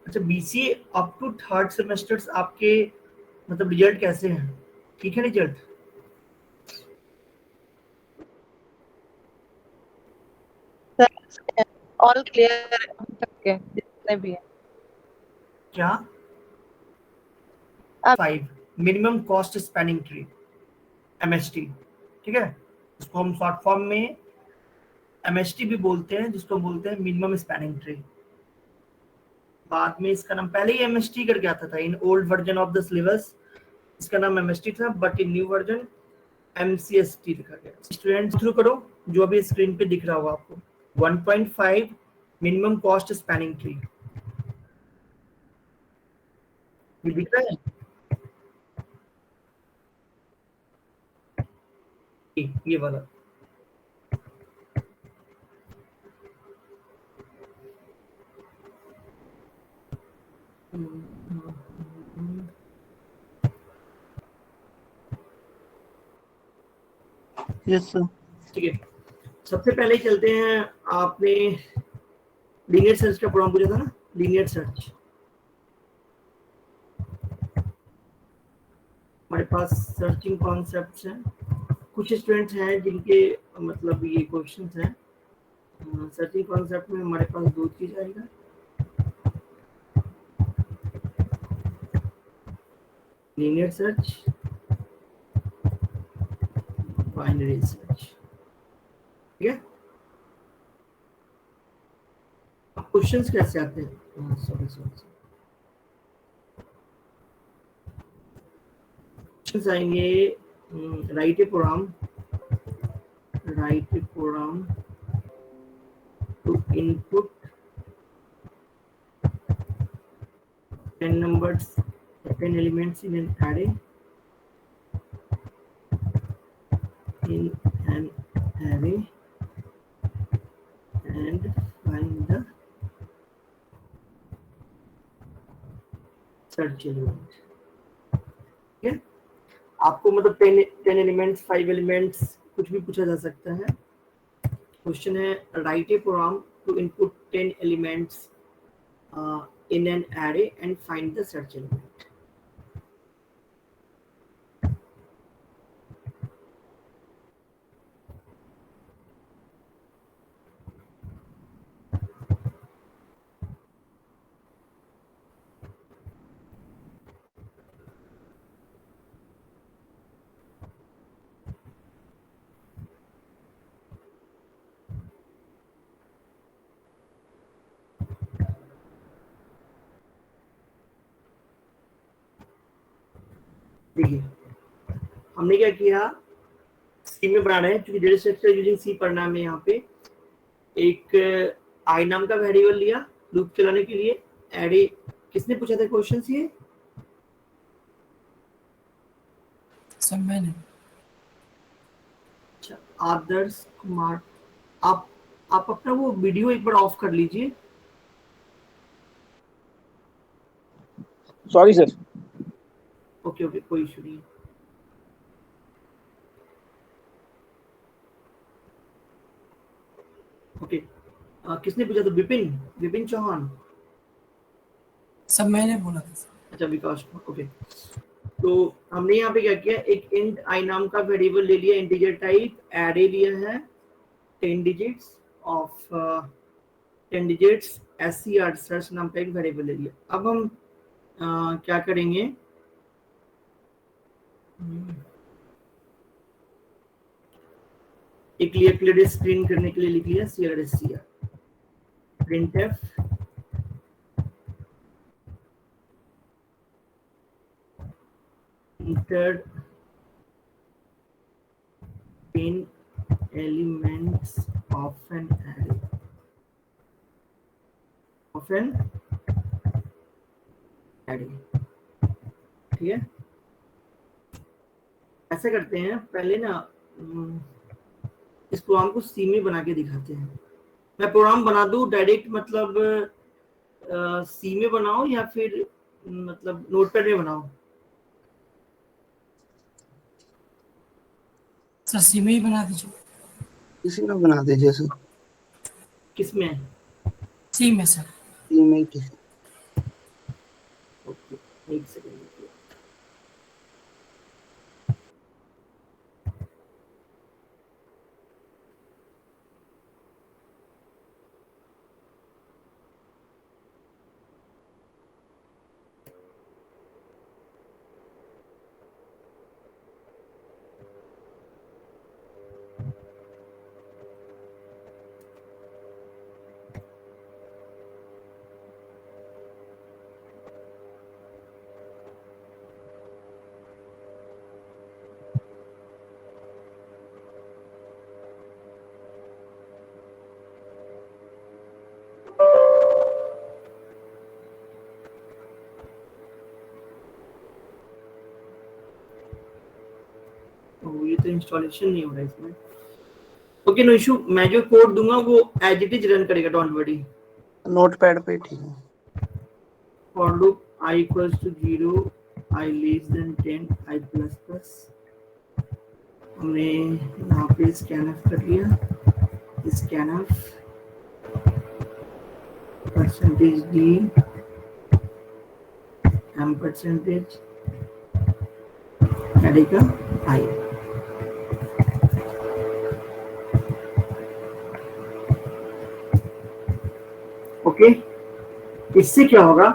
अच्छा, BCA up to third semesters आपके मतलब रिजल्ट कैसे हैं? ठीक है रिजल्ट? ऑल क्लियर अभी तक के जितने भी है। क्या? 5 minimum cost spanning tree, MST, ठीक है, इसको हम शॉर्ट फॉर्म में एमएसटी भी बोलते हैं, जिसको बोलते हैं मिनिमम स्पैनिंग ट्री। बाद में इसका नाम पहले ही एमएसटी करके आता था in old version of the syllabus, इसका नाम एमएसटी था, बट इन न्यू वर्जन एमसीएसटी लिखा गया। स्टूडेंट थ्रू करो जो अभी स्क्रीन पे दिख रहा होगा आपको, 1.5 मिनिमम कॉस्ट स्पैनिंग ट्री, ये दिख रहा है? ये वाला यस सर। ठीक है, सबसे पहले चलते हैं, आपने लीनियर सर्च का प्रॉब्लम पूछा था ना, लीनियर सर्च। हमारे पास सर्चिंग कॉन्सेप्ट्स हैं, कुछ स्टूडेंट्स हैं जिनके मतलब ये क्वेश्चंस हैं। सर्चिंग कॉन्सेप्ट में हमारे पास 2 चीज आएगा, लीनियर सर्च, बाइनरी सर्च, ठीक है। अब क्वेश्चंस कैसे आते हैं? सॉरी क्वेश्चंस आएंगे, write a program to input 10 numbers, 10 elements in an array, and find the search element, ठीक है। आपको मतलब 10 एलिमेंट्स, 5 एलिमेंट्स कुछ भी पूछा जा सकता है। क्वेश्चन है write a program to input 10 elements in an array and find the search element. देखिए हमने क्या किया, सी में बना रहे हैं, क्योंकि डेटा स्ट्रक्चर यूजिंग सी पढ़ना है यहाँ पे। एक आई नाम का वेरिएबल लिया लूप चलाने के लिए, एरे, किसने पूछा था क्वेश्चन ये? सब मैंने। अच्छा, आदर्श कुमार, आप अपना वो वीडियो एक बार ऑफ कर लीजिए। Sorry sir. ओके कोई इशू नहीं। ओके, किसने पूछा था? विपिन चौहान। सब मैंने बोला था। अच्छा विकास, ओके। तो हमने यहाँ पे क्या किया, एक इंट आई नाम का वेरिएबल ले लिया, इंटीजर टाइप, एरे लिया है 10 digits of 10 digits, SCR search नाम का एक वेरिएबल ले लिया। अब हम क्या करेंगे, एक क्लियर स्क्रीन करने के लिए लिख लिया CLSCR printf entered 10 elements of an array ठीक है। ऐसा करते हैं, पहले ना इस प्रोग्राम को सी में बना के दिखाते हैं। मैं प्रोग्राम बना दूं डायरेक्ट, मतलब सी में बनाओ या फिर मतलब नोटपैड में बनाओ? सर सी में ही बना दीजिए। इसी में बना दीजिए सर। किसमें? सी में सर। सी में किसी ओके, एक सेकेंड। ये तो इंस्टॉलेशन नहीं हो रहा है इसमें। Okay, no issue. मैं जो कोड दूंगा वो एज इट इज रन करेगा, डोंट वरी। नोटपैड पे ठीक है। For loop i equals to 0, i less than 10, i plus plus. हमने यहाँ पे स्कैनफ कर लिया। Scanf percentage D M percentage A D का आई। ओके, इससे क्या होगा,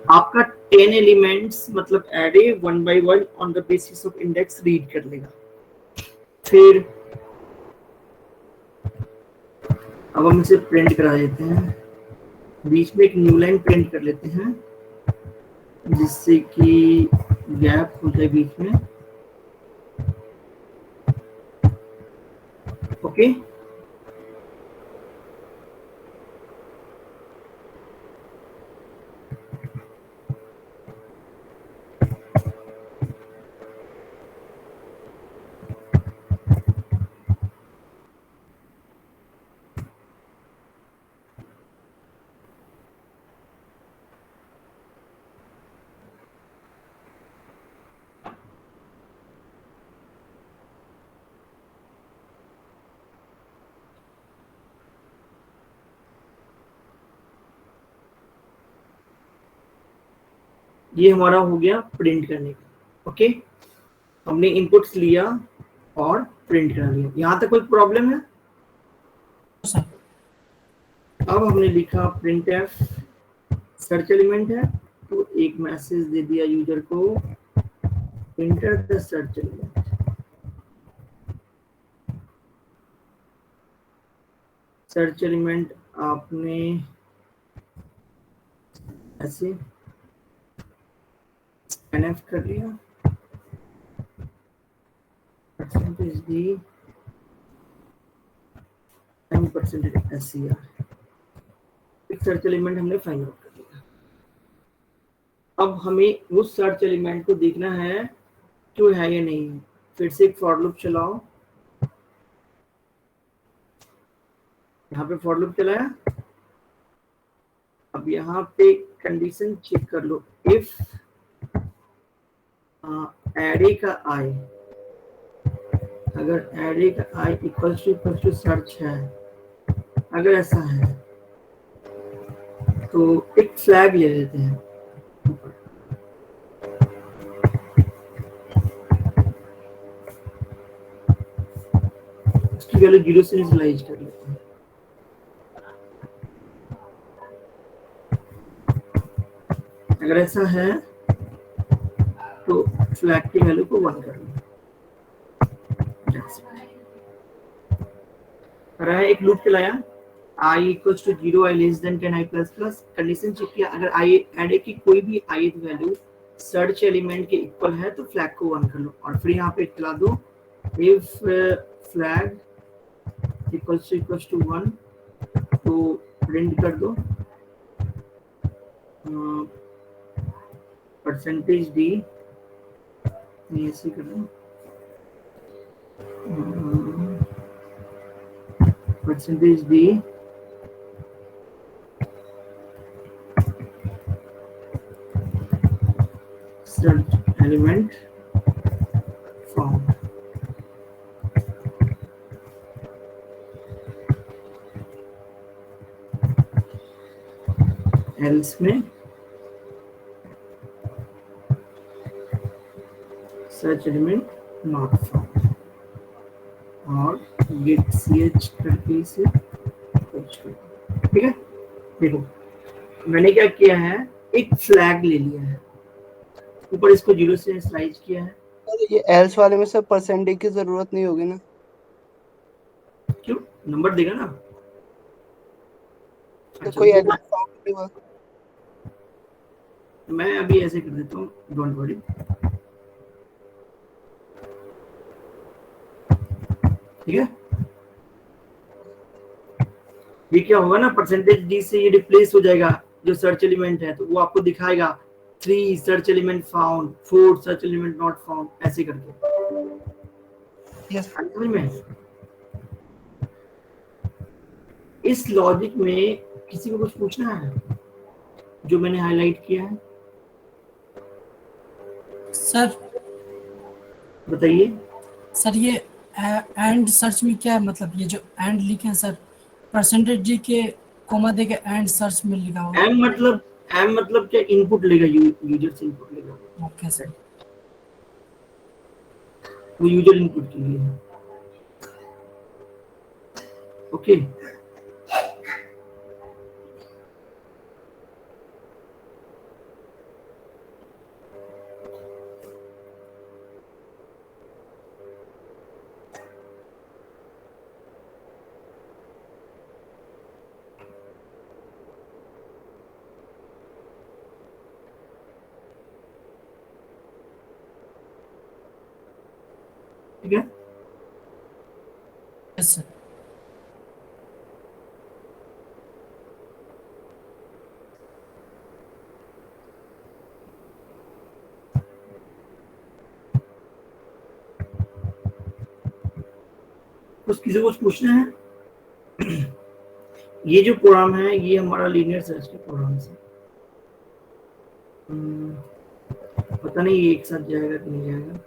आपका 10 एलिमेंट्स मतलब array 1 by 1 on the basis of index read कर लेगा। फिर अब हम इसे प्रिंट करा देते हैं। बीच में एक न्यू लाइन प्रिंट कर लेते हैं जिससे कि गैप हो जाए बीच में। ओके, ये हमारा हो गया प्रिंट करने का। ओके, हमने इनपुट्स लिया और प्रिंट करा लिया। यहाँ तक कोई प्रॉब्लम है? सर अब हमने लिखा प्रिंट एफ, सर्च एलिमेंट है तो एक मैसेज दे दिया यूजर को, enter the search element. Search element आपने ऐसे एनएफ कर लिया, percentage D M percentage S C R. एक सर्च एलिमेंट हमने फाइंड आउट कर लिया। अब हमें उस सर्च एलिमेंट को देखना है क्यों है या नहीं। फिर से एक फॉर लूप चलाओ। यहाँ पे फॉर लूप चलाया। अब यहाँ पे कंडीशन चेक कर लो, इफ एरे का आई, अगर एरे का आई इक्वल टू सर्च है, अगर ऐसा है तो एक फ्लैग ले लेते हैं। उसकी वैल्यू 0 से इनिशियलाइज कर लेते हैं। अगर ऐसा है तो फ्लैग की वैल्यू को 1 कर लो। एक लूप चलाया, i equals to 0, i less than 10, i plus plus. Condition check किया, अगर i एरे की कोई भी ith वैल्यू सर्च एलिमेंट के इक्वल है तो फ्लैग को 1 कर लो। और फिर यहाँ पे चला दो, इफ फ्लैग इक्वल्स टू 1 तो प्रिंट कर दो परसेंटेज डी, ऐसे कर दो percentage D search element form. Else में सर्च एलिमेंट नॉट फाउंड और गेट ch करके इसे सर्च कर दो। ठीक है, देखो मैंने क्या किया है, एक फ्लैग ले लिया है, ऊपर इसको 0 से स्लाइड किया है। और ये एल्स वाले में से परसेंटेज की जरूरत नहीं होगी ना? क्यों, नंबर देगा ना। तो अच्छा कोई वो एलिमेंट फाउंड नहीं हुआ? मैं अभी ऐसे कर देता हूँ, डोंट वरी। ठीक है, ये क्या होगा ना, परसेंटेज डी से ये रिप्लेस हो जाएगा जो सर्च एलिमेंट है, तो वो आपको दिखाएगा 3 search element found, 4 search element not found, ऐसे करके। यस। समझ में? इस लॉजिक में किसी को कुछ पूछना है जो मैंने हाईलाइट किया है? सर बताइए। सर ये एंड सर्च में क्या है, मतलब ये जो एंड लिखे हैं सर, परसेंटेज जी के कोमा दे के एंड सर्च में लिखा हुआ है। एम मतलब क्या, इनपुट लेगा, यूजर से इनपुट लेगा, ओके सर। वो यूजर इनपुट के लिए है। ओके, ठीक है। Yes sir. कुछ किसी को कुछ पूछना है? ये जो प्रोग्राम है ये हमारा लीनियर सर्च के प्रोग्राम से, पता नहीं ये एक साथ जाएगा कि नहीं जाएगा।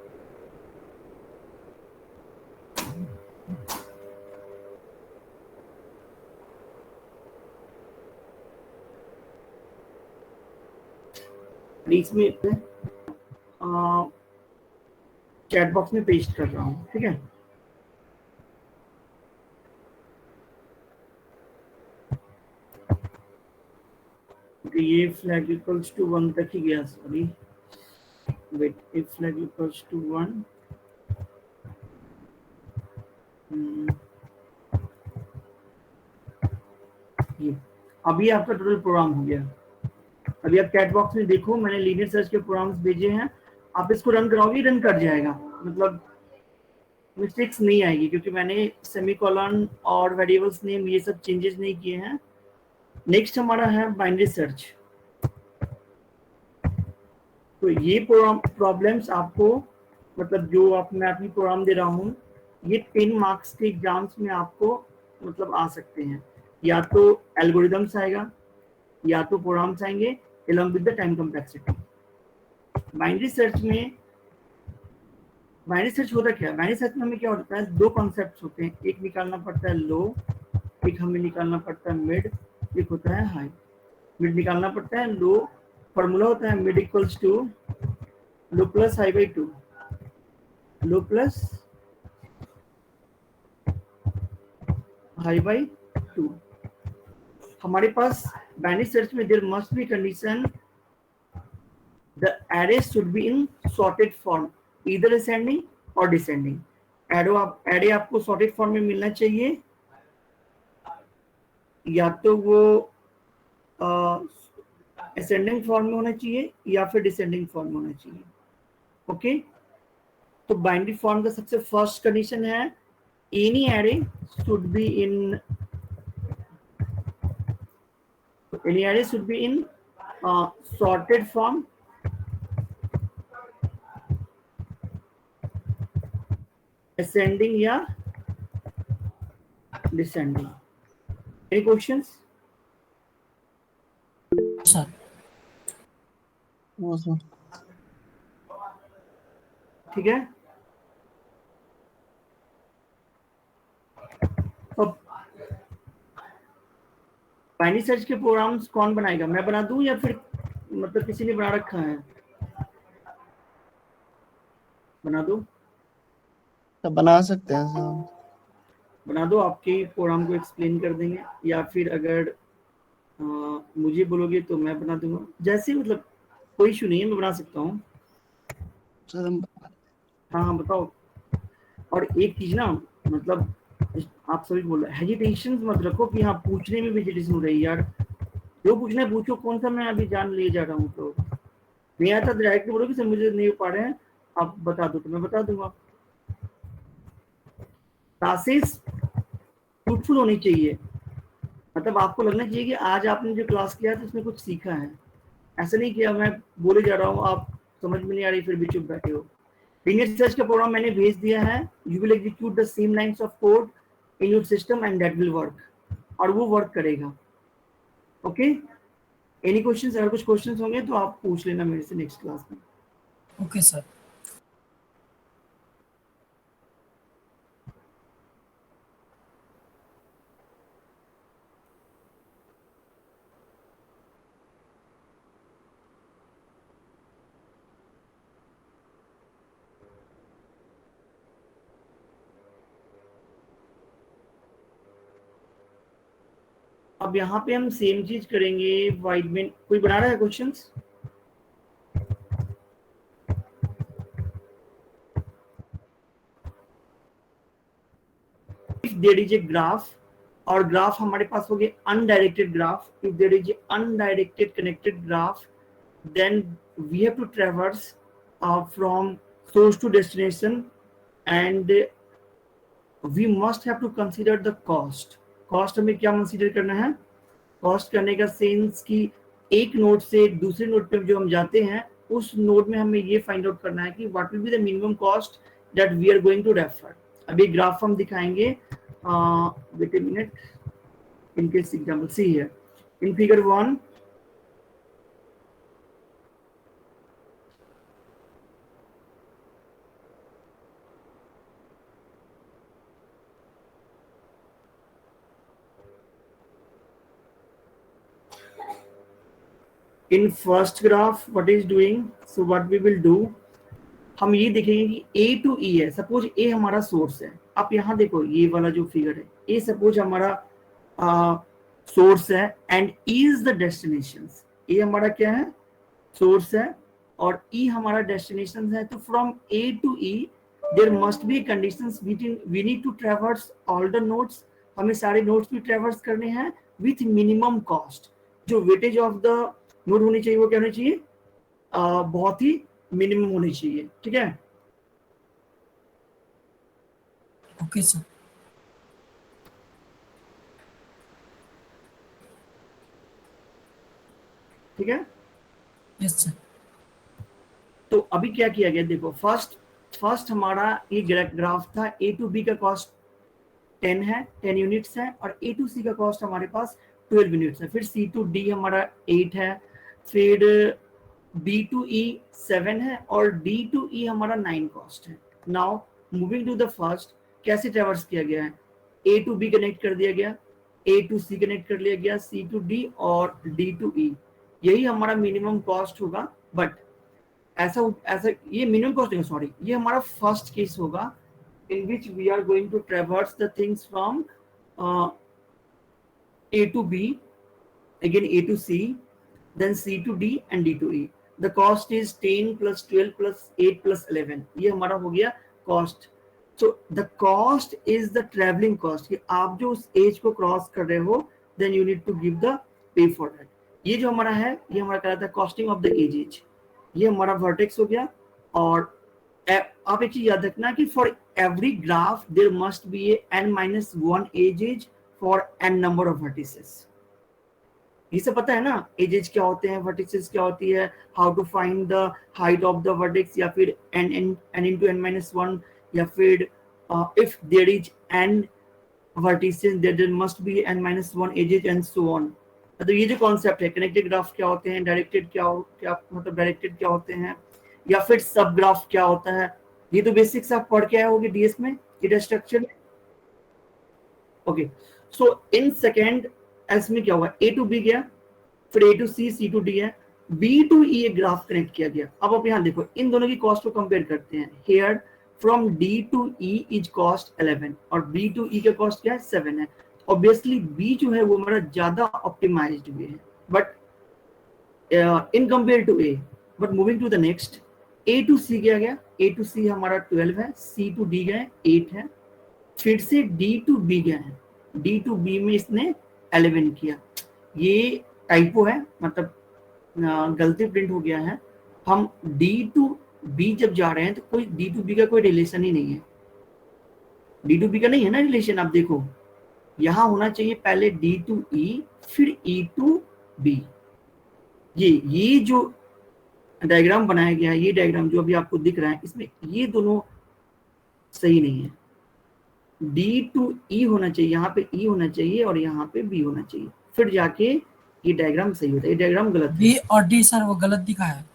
इसमें चैट बॉक्स में पेस्ट कर रहा हूँ, ठीक है। तो ये फ्लैग इक्वल्स टू 1 तक ही गया, sorry wait, if flag equals to 1, ये अभी आपका टोटल प्रोग्राम हो गया। अभी आप चैट बॉक्स में देखो, मैंने लीनियर सर्च के प्रोग्राम्स भेजे हैं, आप इसको रन कराओगे, रन कर जाएगा, मतलब मिस्टेक्स नहीं आएगी, क्योंकि मैंने सेमीकोलन और वेरिएबल्स नेम ये सब चेंजेस नहीं किए हैं। नेक्स्ट हमारा है बाइनरी सर्च। तो ये प्रॉब्लम्स आपको, मतलब जो आप, मैं अपनी प्रोग्राम दे रहा हूँ, ये 10 मार्क्स के एग्जाम्स में आपको मतलब आ सकते हैं। या तो एल्गोरिदम्स आएगा या तो प्रोग्राम्स आएंगे along with the time complexity। Binary search में, बाइनरी सर्च होता क्या है, बाइनरी सर्च में हमें क्या होता है, 2 कॉन्सेप्ट्स होते हैं, एक निकालना पड़ता है लो, एक हमें निकालना पड़ता है मिड, एक होता है हाई। मिड निकालना पड़ता है, लो फॉर्मूला होता है mid equals to low plus high by 2, low plus high by 2। हमारे पास बाइनरी सर्च में there must be condition, the array should be in sorted form, either ascending और डिसेंडिंग। एरे आपको सॉर्टेड फॉर्म में मिलना चाहिए, या तो वो असेंडिंग फॉर्म में होना चाहिए या फिर डिसेंडिंग फॉर्म में होना चाहिए। ओके, तो बाइनरी फॉर्म का सबसे फर्स्ट कंडीशन है any array should be in, any array should be in sorted form, ascending या descending। any questions? सर वो सर। ठीक है, अब बाइनरी सर्च के प्रोग्राम्स कौन बनाएगा, मैं बना दूं या फिर मतलब किसी ने बना रखा है? बना दो, तो बना सकते हैं सर। बना दो, आपके प्रोग्राम को एक्सप्लेन कर देंगे, या फिर अगर मुझे बोलोगे तो मैं बना दूंगा, जैसे मतलब कोई इशू नहीं है, मैं बना सकता हूँ। सर हम हाँ हाँ बताओ। और एक चीज ना, मतलब आप सभी बोल रहे हेजिटेशन मत रखो कि हाँ पूछने में भी हेजिटेशन हो रही है यार, जो पूछना है पूछो, कौन सा मैं अभी जान लिए जा रहा हूँ, तो नहीं आता डायरेक्ट बोलो कि सर मुझे नहीं हो पा रहे हैं, आप बता दो तो मैं बता दूंगा। क्लासेस फ्रूटफुल होनी चाहिए, मतलब आपको लगना चाहिए कि आज आपने जो क्लास किया था उसमें कुछ सीखा है, ऐसा नहीं किया मैं बोले जा रहा हूँ, आप समझ में नहीं आ रही फिर भी चुप बैठे हो। लिनियर सर्च का प्रोग्राम मैंने भेज दिया है, you will execute the same lines of code in your system and that will work, और वो वर्क करेगा। Okay, any questions? अगर कुछ क्वेश्चंस होंगे तो आप पूछ लेना मेरे से नेक्स्ट क्लास में। Okay sir. अब यहाँ पे हम सेम चीज करेंगे, वाइडमैन कोई बना रहा है questions? If there is a graph, और ग्राफ हमारे पास हो गए undirected graph, if there is a undirected connected graph, then we have to traverse from source to destination, and we must have to consider the cost. cost हमें क्या consider करना है? Cost करने का सेंस कि एक नोड से दूसरे नोड पे जो हम जाते हैं उस नोड में हमें ये फाइंड आउट करना है कि what will be the minimum cost that we are going to refer. अभी ग्राफ हम दिखाएंगे, wait a minute, in case example C है in figure 1, in first graph what is doing, so what we will do, हम ये देखेंगे कि A to E है, suppose A हमारा सोर्स है, आप यहाँ देखो ये वाला जो फिगर है, A सपोज हमारा सोर्स है and E is the destination. A हमारा क्या है? सोर्स है, और E हमारा डेस्टिनेशन है। तो from A to E there must be conditions between, we need to traverse all the nodes, हमें सारे नोड्स भी ट्रैवर्स करने हैं विथ मिनिमम कॉस्ट। जो वेटेज ऑफ द नोड होनी चाहिए वो क्या होनी चाहिए? बहुत ही मिनिमम होनी चाहिए, ठीक है? Okay sir. ठीक है, यस सर। तो अभी क्या किया गया देखो, फर्स्ट हमारा ये ग्राफ था, ए टू बी का कॉस्ट 10 है, 10 यूनिट्स है, और ए टू सी का कॉस्ट हमारे पास 12 यूनिट्स है, फिर सी टू डी हमारा 8 है, फिर डी टू ई 7 है, और डी टू ई हमारा 9 कॉस्ट है। Now moving to the first, कैसे ट्रैवर्स किया गया है? ए टू बी कनेक्ट कर दिया गया, ए टू सी कनेक्ट कर लिया गया, सी टू डी और डी टू ई, यही हमारा मिनिमम कॉस्ट होगा। बट ऐसा ये मिनिमम कॉस्ट नहीं, सॉरी, ये हमारा फर्स्ट केस होगा in which we are going to traverse the things from A to B, again A to C, then C to D and D to E. The cost is 10 plus 12 plus 8 plus 11. ये हमारा हो गया cost. So the cost is the traveling cost, कि आप जो उस as को cross कर रहे हो, then you need to give the pay for that. ये जो हमारा है, ये हमारा कहलाता है costing of the edges. ये हमारा वर्टेक्स हो गया। और आप एक चीज याद रखना कि for every graph there must be a n-1 edges for n number of vertices. ये सब पता है ना, एजेज क्या होते हैं, वर्टिसेस क्या होती है, how to find the height of the vertex, या फिर n into n-1, या फिर if there is n vertices there must be n-1 edges and so on. तो ये जो कॉन्सेप्ट है, कनेक्टेड ग्राफ क्या होते हैं, डायरेक्टेड क्या मतलब डायरेक्टेड क्या होते हैं, या फिर सब ग्राफ क्या होता है, ये तो बेसिक्स आप पढ़ के आए होंगे डीएस में, डेटा स्ट्रक्चर में। Okay, so in second S में क्या हुआ, ए टू बी गया, फिर A to C, C to D है, बी टू ई एक ग्राफ कनेक्ट किया गया। अब आप यहाँ देखो, इन दोनों की कॉस्ट को कंपेयर करते हैं। Here from D to E is cost 11 और बी टू ई का कॉस्ट क्या है 7 है। ऑब्वियसली बी जो है वो हमारा ज्यादा ऑप्टिमाइज्ड वे है, but in compare to A. But moving to the next, A to C गया, ए टू सी हमारा 12 है, सी टू डी गए 8 है, फिर से डी टू बी गया है, डी टू बी में इसने 11 किया। ये टाइपो है, मतलब गलती प्रिंट हो गया है। हम डी टू बी जब जा रहे हैं तो कोई डी टू बी का कोई रिलेशन ही नहीं है, डी टू बी का नहीं है ना रिलेशन। आप देखो यहां होना चाहिए पहले डी टू ई फिर ई टू बी। ये जो डायग्राम बनाया गया है, ये डायग्राम जो अभी आपको दिख रहा है, इसमें ये दोनों सही नहीं है। डी टू ई होना चाहिए, यहाँ पे ई होना चाहिए और यहाँ पे बी होना चाहिए, फिर जाके ये डायग्राम सही होता है। ये डायग्राम गलत है। बी और डी सर वो गलत दिखा है।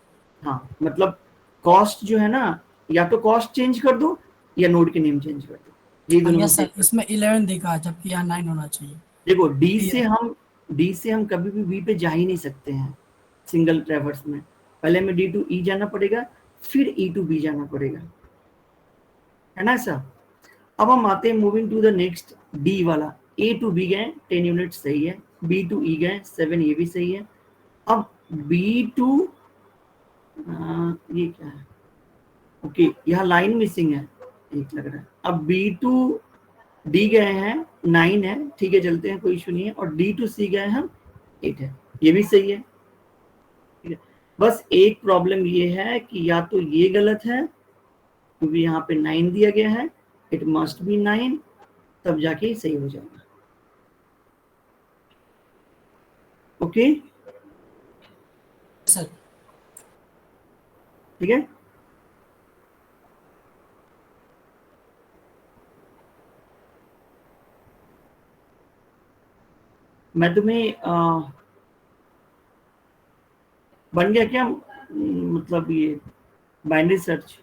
हाँ, मतलब कॉस्ट जो है ना, या तो कॉस्ट चेंज कर दो या नोड के नेम चेंज कर दो। ये दोनों यस सर, इसमें 11 दिखा है जबकि यहाँ 9 होना चाहिए। देखो डी से हम कभी भी बी पे जा ही नहीं सकते हैं सिंगल ट्रैवर्स में। पहले हमें डी टू ई जाना पड़ेगा, फिर ई टू बी जाना पड़ेगा, है ना सर। अब हम आते हैं moving to the next, D वाला। ए टू बी गए 10 यूनिट सही है, बी टू ई गए 7, ये भी सही है। अब बी टू ये क्या है, ओके यहाँ लाइन मिसिंग है एक लग रहा है। अब बी टू डी गए हैं 9 है, ठीक है चलते हैं, कोई इशू नहीं है। और डी टू सी गए हम 8 है, ये भी सही है, ठीक है। बस एक प्रॉब्लम ये है कि या तो ये गलत है क्योंकि यहाँ पे 9 दिया गया है, इट मस्ट बी 9, तब जाके सही हो जाएगा। ओके सर ठीक है। मैं तुम्हें बन गया क्या, मतलब ये बाइनरी सर्च?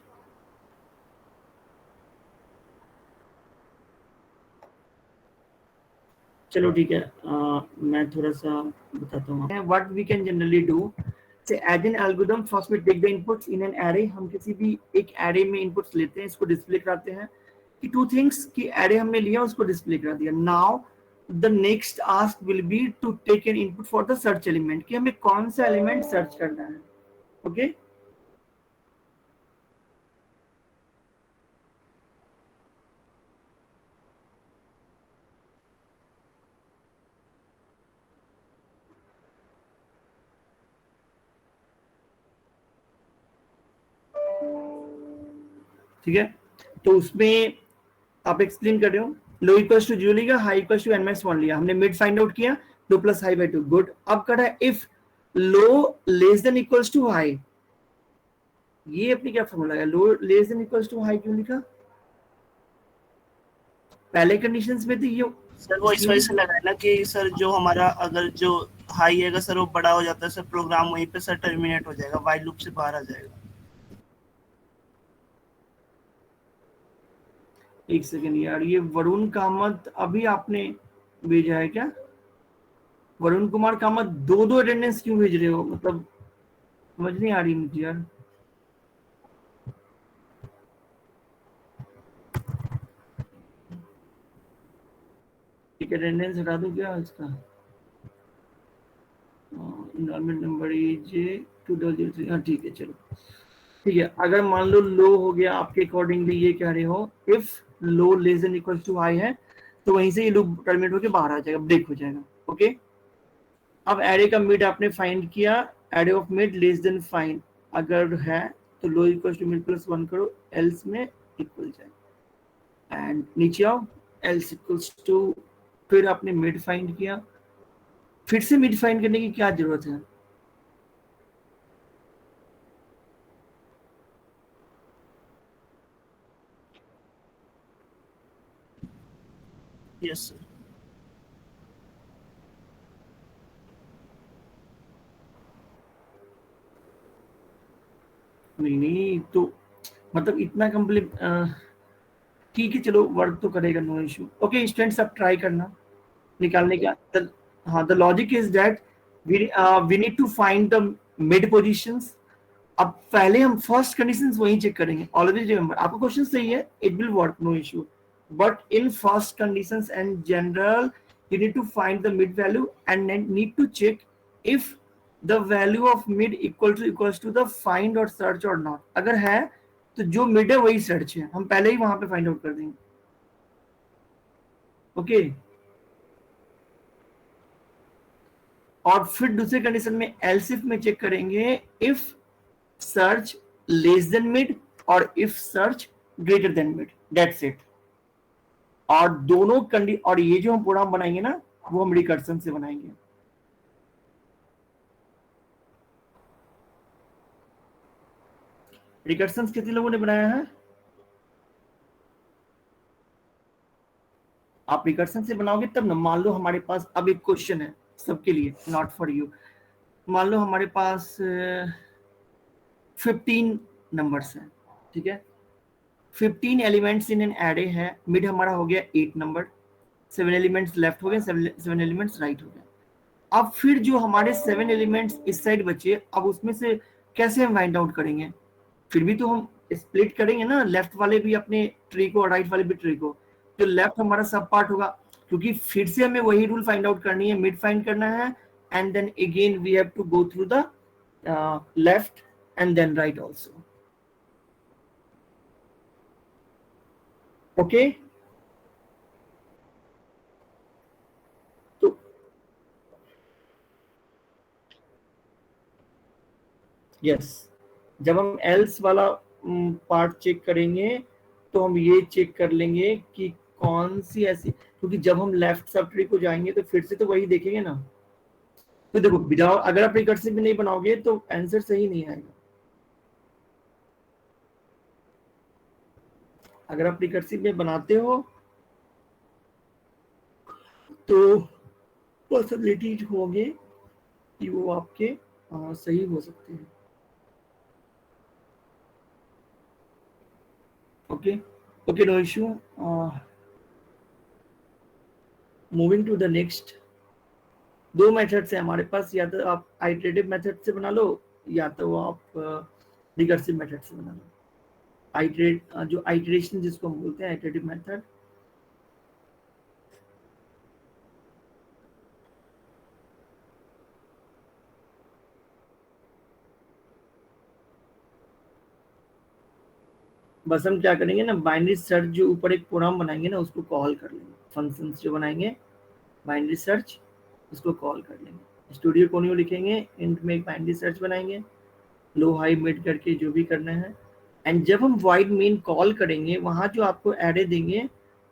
चलो ठीक है, मैं थोड़ा सा बताता हूँ। What we can generally do, say as an algorithm first में take the inputs in an array. हम किसी भी एक एरे में इनपुट्स लेते हैं, इसको डिस्प्ले कराते हैं कि टू थिंग्स की एरे हमने लिया, उसको डिस्प्ले करा दिया। Now the next ask will be to take an input for the search element, कि हमें कौन सा एलिमेंट सर्च करना है। ओके ठीक है। तो उसमें आप एक्सप्लेन कर रहे हो, लो इक्वल्स टू 0 लिया, हाई इक्वल्स टू n-1 लिया, हमने मिड फाइंड आउट किया, low plus high by 2, good. अब कर रहा है if low less than equals to high, ये अपनी क्या फॉर्मूला है, low less than equals to high क्यों लिखा? पहले कंडीशंस में थी ये सर, वो इस वजह से लगा है ना कि सर जो हमारा अगर जो हाई है सर वो बड़ा हो जाता है सर, प्रोग्राम वहीं पे सर टर्मिनेट हो जाएगा, व्हाइल लूप से बाहर आ जाएगा। एक सेकंड यार, ये वरुण कामत अभी आपने भेजा है क्या? वरुण कुमार कामत दो अटेंडेंस क्यों भेज रहे हो, मतलब समझ नहीं आ रही मुझे यार। एक अटेंडेंस हटा दूं क्या इसका? Enrollment number is 2003। हाँ ठीक है, चलो ठीक है। अगर मान लो लो हो गया आपके अकॉर्डिंगली, ये कह रहे हो if low less than equal to high है, तो वहीं से ये लूप टर्मिनेट होकर बाहर आ जाएगा, ब्रेक हो जाएगा। ओके, अब एरे का मिड आपने फाइंड किया, array of mid less than find अगर है तो लो इक्वल टू मिड प्लस 1 करो, एल्स में इक्वल जाए एंड नीचे आओ, एल्स इक्वल्स टू, फिर आपने मिड फाइंड किया, फिर से मिड फाइंड करने की क्या जरूरत है? Yes sir. नहीं तो मतलब इतना कंप्लीट, ठीक है चलो वर्क तो करेगा, नो इशू। ओके स्टूडेंट्स, अब ट्राई करना निकालने का। हाँ, the logic is that we need to find the mid positions. अब पहले हम फर्स्ट कंडीशंस वही चेक करेंगे, ऑलवेज रिमेंबर आपका क्वेश्चन सही है, it will work, no issue, but in first conditions and general you need to find the mid value and then need to check if the value of mid equals to the find or search or not। अगर है तो जो mid है वही search है, हम पहले ही वहां पे फाइंड आउट कर देंगे। ओके और फिर दूसरे कंडीशन में else if में चेक करेंगे if search less than mid और if search greater than mid, that's it। और दोनों और ये जो हम प्रोग्राम बनाएंगे ना वो हम रिकर्सन से बनाएंगे। रिकर्सन कितने लोगों ने बनाया है? आप रिकर्सन से बनाओगे तब ना। मान लो हमारे पास अब एक क्वेश्चन है सबके लिए, नॉट फॉर यू। मान लो हमारे पास 15 नंबर्स हैं, ठीक है, 15 एलिमेंट्स इन एन एरे है, मिड हमारा हो गया 8 नंबर, 7 एलिमेंट्स लेफ्ट हो गए, 7 एलिमेंट्स राइट हो गए। अब फिर जो हमारे 7 एलिमेंट्स इस साइड बचे, अब उसमें से कैसे हम फाइंड आउट करेंगे? फिर भी तो हम स्प्लिट करेंगे ना, लेफ्ट वाले भी अपने ट्री को और राइट वाले भी ट्री को। तो लेफ्ट हमारा सब पार्ट होगा, क्योंकि फिर से हमें वही रूल फाइंड आउट करनी है, मिड फाइंड करना है, and then again we have to go through the left and then right also. Okay तो यस, जब हम एल्स वाला पार्ट चेक करेंगे तो हम ये चेक कर लेंगे कि कौन सी ऐसी, क्योंकि जब हम लेफ्ट सब ट्री को जाएंगे तो फिर से तो वही देखेंगे ना। तो देखो विदाउट, अगर आप रिकर्सिव में नहीं बनाओगे तो आंसर सही नहीं आएगा। अगर आप रिकर्सिव में बनाते हो तो पॉसिबिलिटीज होंगे कि वो आपके सही हो सकते हैं। Okay okay, no issue. Moving to the next, दो मेथड्स है हमारे पास, या तो आप आइटरेटिव मेथड से बना लो या तो आप रिकर्सिव मेथड से बना लो। आइटरेट जो आइटरेशन जिसको हम बोलते हैं आइटरेटिव मेथड, बस हम क्या करेंगे ना, बाइनरी सर्च जो ऊपर एक प्रोग्राम बनाएंगे ना उसको कॉल कर लेंगे, फंक्शंस जो बनाएंगे बाइनरी सर्च उसको कॉल कर लेंगे। स्टूडियो कोनियो लिखेंगे, इंट में एक बाइनरी सर्च बनाएंगे, लो हाई मिड करके जो भी करना है, एंड जब हम वाइड मेन कॉल करेंगे वहां जो आपको एरे देंगे,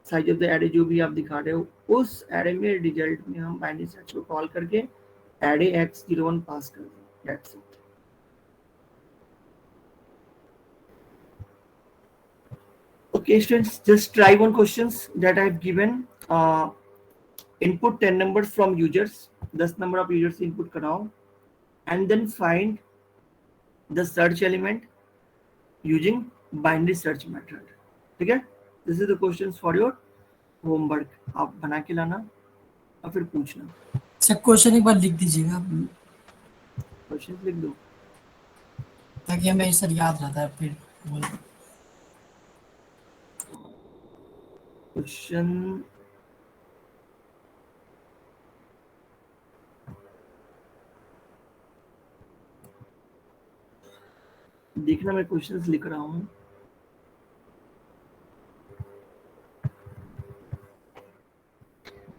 साइज ऑफ द एरे जो भी आप दिखा रहे हो, उस एरे में रिजल्ट में हम बाइनरी सर्च को कॉल करके एरे x01 पास कर देंगे। That's it. Okay students, just try one questions that I have given. Input 10 numbers from users, 10 number of users input कराओ, and then find the search element using binary search method। ठीक है, this is the questions for your homework। आप बना के लाना और फिर पूछना। सर क्वेश्चन एक बार लिख दीजिएगा क्वेश्चन लिख दो ताकि हमें सर याद रहता है फिर बोल। क्वेश्चन देखना, मैं क्वेश्चंस लिख रहा हूं।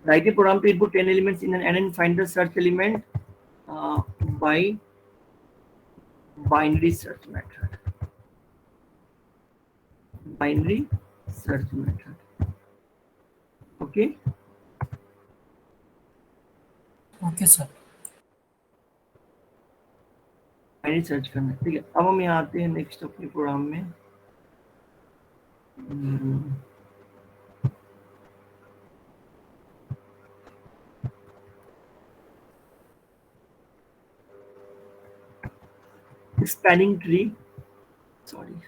Write a program to input 10 elements in an array and find the search element by binary search method। Binary search method। Okay, okay sir. binary search करना है, ठीक है। अब हम यहाँ आते हैं नेक्स्ट अपने प्रोग्राम में। स्पैनिंग ट्री, सॉरी,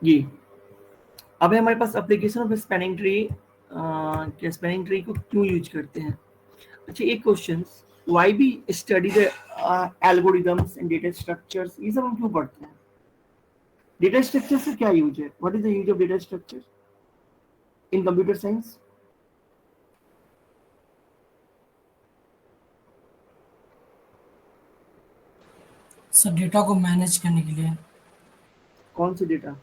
ये अब है हमारे पास application of spanning tree. Spanning tree को क्यों यूज करते हैं? अच्छा, एक question, why we study the algorithms and data structures, ये सब हम क्यों पढ़ते हैं? डेटा स्ट्रक्चर से क्या यूज है? What is the use of data structure in computer science? Sir data को मैनेज करने के लिए। कौन से डेटा?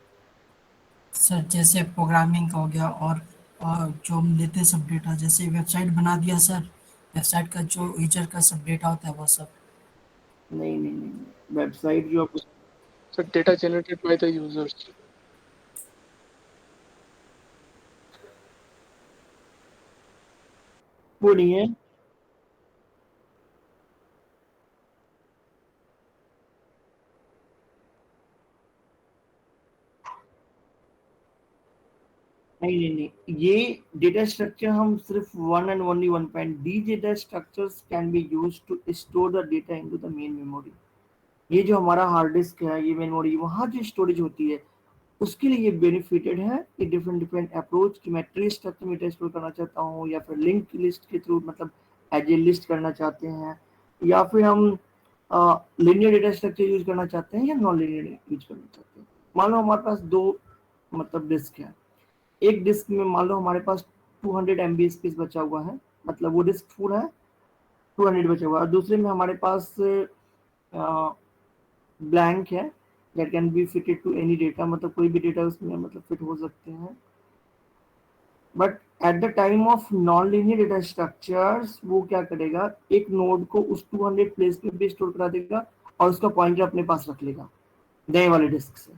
सर जैसे प्रोग्रामिंग का हो गया, और जो हम लेते हैं सब डेटा, जैसे वेबसाइट बना दिया सर, वेबसाइट का जो यूजर का सब डेटा होता है वो सब। नहीं नहीं नहीं, वेबसाइट जो आप So data generated by the users. वो नहीं है। नहीं नहीं नहीं, ये डेटा स्ट्रक्चर हम सिर्फ one and only one point, the data structures can be used to store the data into the main memory. ये जो हमारा हार्ड डिस्क है, ये मेमोरी, वहाँ जो स्टोरेज होती है, उसके लिए ये बेनिफिटेड है। ये डिफरेंट डिफरेंट अप्रोच की मैं ट्री स्ट्रक्चर में डेटा स्टोर करना चाहता हूँ, या फिर लिंक लिस्ट के थ्रू, मतलब एज ए लिस्ट करना चाहते हैं, या फिर हम लिनियर डेटा स्ट्रक्चर यूज करना चाहते हैं, या नॉन लिनियर यूज करना चाहते हैं। मान लो हमारे पास दो मतलब डिस्क है, एक डिस्क में मान लो हमारे पास 200 MB स्पेस बचा हुआ है, मतलब वो डिस्क फुल है, 200 बचा हुआ है, और दूसरे में हमारे पास ब्लैंक है, that can be fitted to any data, मतलब कोई भी डेटा उसमें मतलब फिट हो सकते हैं। But at the time of non linear data structures वो क्या करेगा, एक नोड को उस 200 प्लेस पे भी स्टोर करा देगा और उसका पॉइंटर अपने पास रख लेगा नए वाले डिस्क से,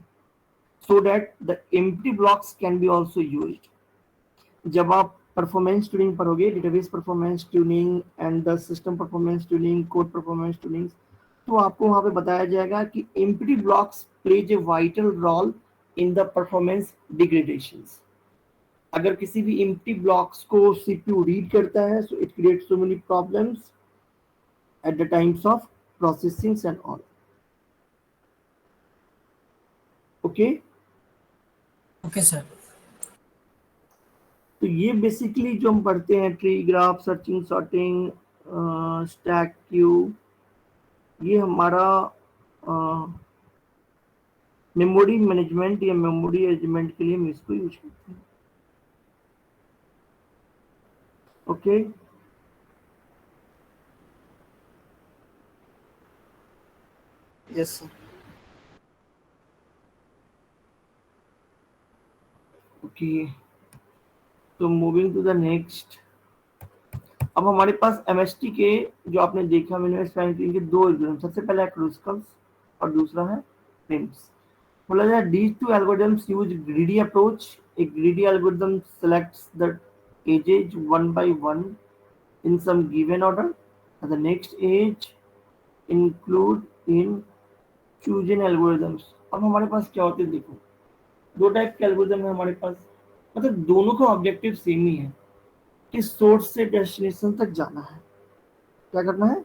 so that the empty blocks can be also used. जब आप परफॉर्मेंस ट्यूनिंग पढ़ोगे, database performance tuning and the system performance tuning, code performance tuning, तो आपको वहां पे बताया जाएगा कि empty blocks plays a vital role in the performance degradations. अगर किसी भी एम्प्टी ब्लॉक्स को सीपीयू रीड करता है, so it creates so many problems at the times of processing and all. Okay, okay sir. तो ये बेसिकली जो हम पढ़ते हैं, tree graph, searching, sorting, stack queue, ये हमारा मेमोरी मैनेजमेंट या मेमोरी अरेंजमेंट के लिए हम इसको यूज करते हैं। Okay, yes sir. ओके, तो मूविंग टू द नेक्स्ट। अब हमारे पास एमएसटी के जो आपने देखा मिनिमम स्पैनिंग के दो एल्गोरिथम, सबसे पहला है क्रूस्कल्स और दूसरा है प्रिम्स। बोला जाए these two algorithms use greedy approach. A greedy algorithm selects the edges one by one in some given order, and the next edge include in choosing algorithms. अब हमारे पास क्या होते हैं, देखो दो टाइप के एल्गोरिथम है हमारे पास, मतलब दोनों का ऑब्जेक्टिव सेम ही है कि सोर्स से डेस्टिनेशन तक जाना है। क्या करना है?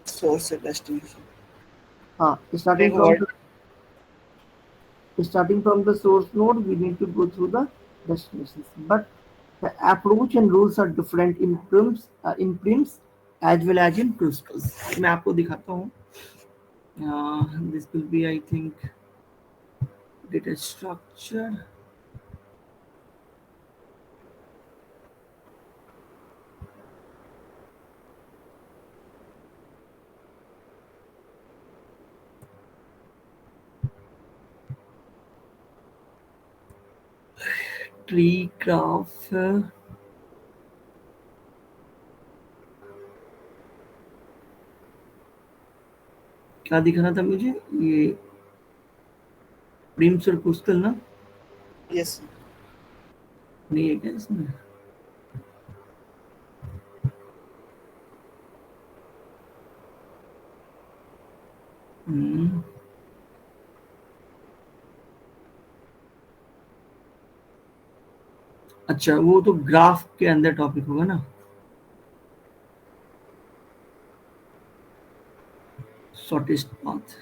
सोर्स से डेस्टिनेशन। हाँ, starting from the source node, we need to go through the destinations, but the approach and rules are different in prims as well as in crystals. मैं आपको दिखाता हूँ। This will be, I think, data structure. Tree graph. क्या दिखाना था मुझे? ये Prim's और क्रूस्कल ना? Yes sir. नहीं है क्या इसमें? अच्छा, वो तो ग्राफ के अंदर टॉपिक होगा ना, शॉर्टेस्ट पाथ।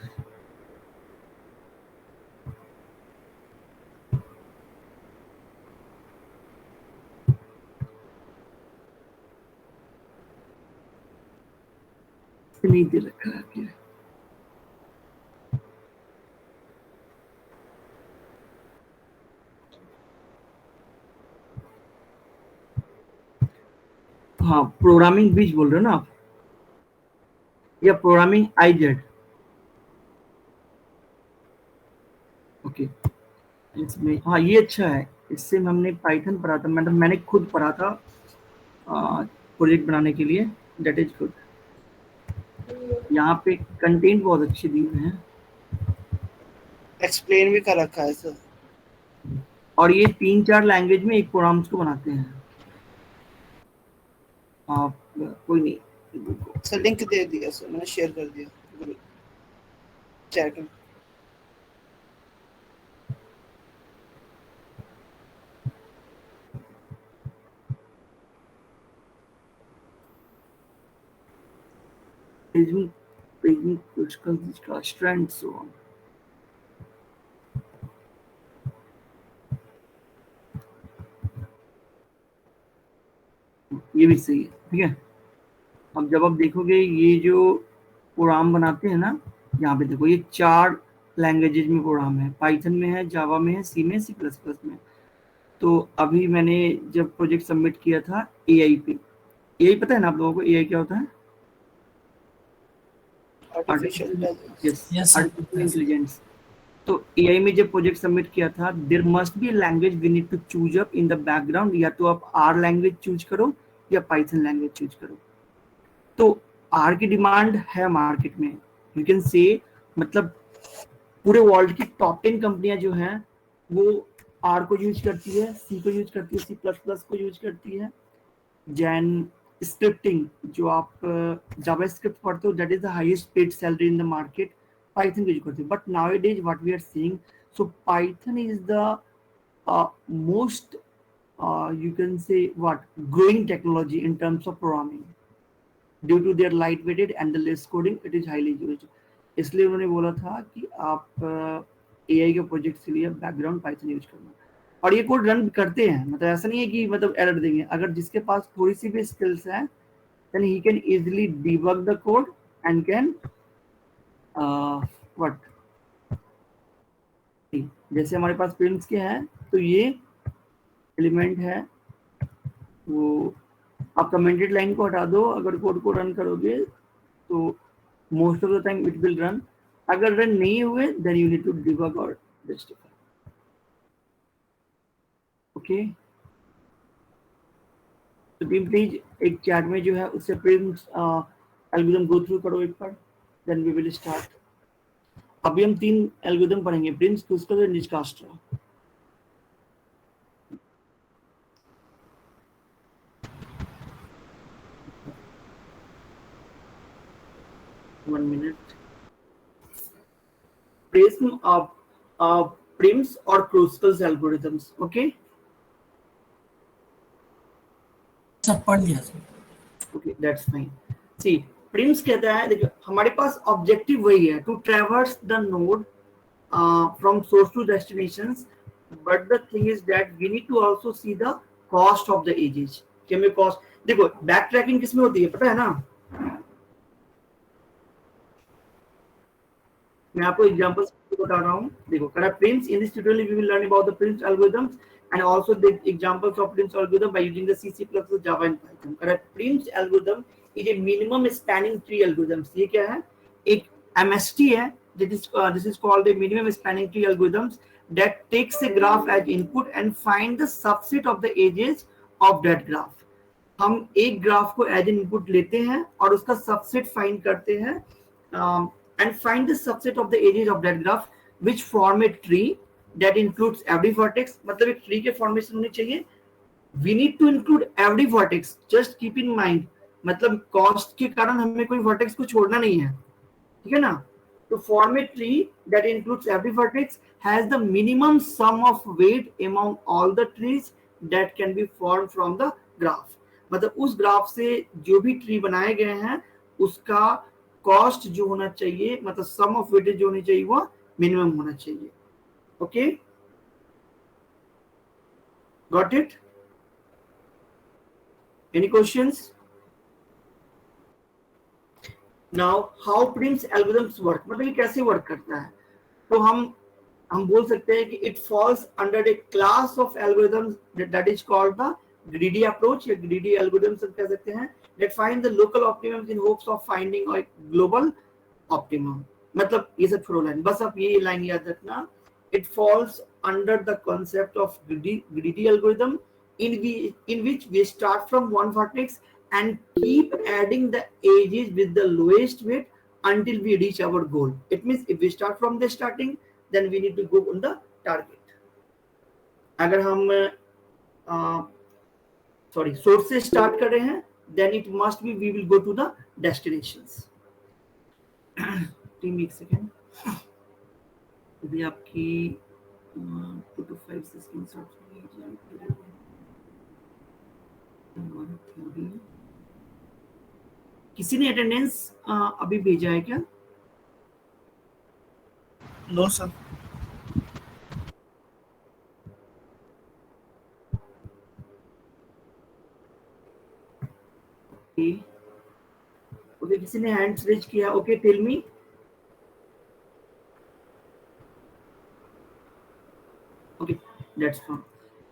नहीं दे रखा है क्या? हाँ, प्रोग्रामिंग बीज बोल रहे हो ना आप, या प्रोग्रामिंग आईजेड? ओके, इसमें हाँ ये अच्छा है, इससे हमने पाइथन पढ़ा था, मतलब मैंने खुद पढ़ा था प्रोजेक्ट बनाने के लिए, दैट इज गुड। यहाँ पे कंटेंट बहुत अच्छे दिए हुए हैं एक्सप्लेन भी कर रखा है सर। और ये 3-4 लैंग्वेज में एक प्रोग्राम्स को बनाते हैं आप। कोई नहीं, सर लिंक दे दिया सर, मैंने शेयर कर दिया चैट में। पेजिंग का स्ट्रेंथ सो ऑन। ये भी सही है, ठीक है। अब जब आप देखोगे ये जो प्रोग्राम बनाते हैं ना, यहाँ पे देखो ये 4 लैंग्वेजेज में प्रोग्राम है, पाइथन में है, जावा में है, सी में, सी प्लस प्लस में। तो अभी मैंने जब प्रोजेक्ट सबमिट किया था एआई पे, एआई पता है ना आप लोगों को एआई क्या होता है? Artificial intelligence. Yes, sir. Artificial intelligence. तो एआई में जब प्रोजेक्ट सबमिट किया था, there must be a language we need to choose up in the background, या तो आप आर लैंग्वेज चूज करो या पाइथन लैंग्वेज चूज करो। तो आर की डिमांड है मार्केट में, यू कैन से, मतलब पूरे वर्ल्ड की टॉप 10 कंपनियां जो हैं वो आर को यूज करती है, सी को यूज करती है, सी प्लस प्लस को यूज करती है। जैन स्क्रिप्टिंग, जो आप जावा स्क्रिप्ट पढ़ते हो, that is the highest paid salary in the market, Python use करते हो। But now it is what we are seeing, so Python is the most you can say what growing technology in terms of programming due to their light weighted and the less coding, it is highly used। इसलिए उन्होंने बोला था कि आप AI के project के लिए background Python use करना, और ये कोड रन करते हैं, मतलब ऐसा नहीं है कि मतलब एरर देंगे। अगर जिसके पास थोड़ी सी भी स्किल्स है then he can easily debug the code and can what, जैसे हमारे पास प्रिंट्स के हैं, तो ये एलिमेंट है, वो आप कमेंटेड लाइन को हटा दो, अगर कोड को रन करोगे तो most of the time it will run. अगर रन नहीं हुए then you need to debug और जस्टिफाई। ओके, तो टीम प्लीज एक चैट में जो है उससे प्रिंट्स एल्गोरिथम गो थ्रू करो एक बार, देन वी विल स्टार्ट। अभी हम 3 एल्गोरिथम पढ़ेंगे, प्रिंट्स, क्रूस्कल और निजकास्ट्रा। One minute. Prism of Prim's or Kruskal's algorithms. Okay. सब पढ़ लिया sir. Okay, that's fine. See, Prim's कहता है, देखो हमारे पास ऑब्जेक्टिव वही है, to traverse the node from source to destinations, but the thing is that we need to also see the cost of the edges। कि हमें cost, देखो back tracking किसमें होती है पता है ना? मैं आपको एग्जांपल्स बता रहा हूँ, देखो correct prints, in this tutorial we will learn about the prints algorithms and also the examples of Prim's algorithm by using the C++, Java and Python। Correct, Prim's algorithm is a minimum spanning tree algorithm। ये क्या है? एक MST है, this is called a minimum spanning tree algorithms that takes a graph as input and find the subset of the edges of that graph। हम एक graph को as input लेते हैं और उसका सबसेट फाइंड करते हैं and find the subset of the edges of that graph which form a tree that includes every vertex। मतलब एक ट्री के फॉर्मेशन होनी चाहिए, we need to include every vertex, just keep in mind, मतलब cost के कारण हमें कोई वर्टेक्स को छोड़ना नहीं है, ठीक है ना? तो form a tree that includes every vertex has the minimum sum of weight among all the trees that can be formed from the graph। मतलब उस ग्राफ से जो भी ट्री बनाए गए हैं उसका कॉस्ट जो होना चाहिए, मतलब सम ऑफ वेटेज जो होनी चाहिए वो मिनिमम होना चाहिए। Okay, got it? Any questions? Now how Prim's algorithms work, मतलब ये कैसे वर्क करता है। तो हम बोल सकते हैं कि it falls under a class of algorithms that is called the greedy approach या ग्रीडी एल्गोरिथम्स कह सकते हैं, that find the local optimums in hopes of finding a global optimum. मतलब ये सब छोड़ो लाइन, बस आप ये लाइन याद रखना, it falls under the concept of greedy algorithm in which we start from one vertex and keep adding the edges with the lowest weight until we reach our goal. It means if we start from the starting, then we need to go on the target. अगर हम source से start कर रहे हैं, then it must be we will go to the destinations. Team एक second, अभी आपकी 2 to 5 से स्क्रीनशॉट किसी ने अटेंडेंस अभी भेजा है क्या? No sir. ओके, किसी ने हैंड्स रेज किया? Okay, tell me. Okay, that's fine.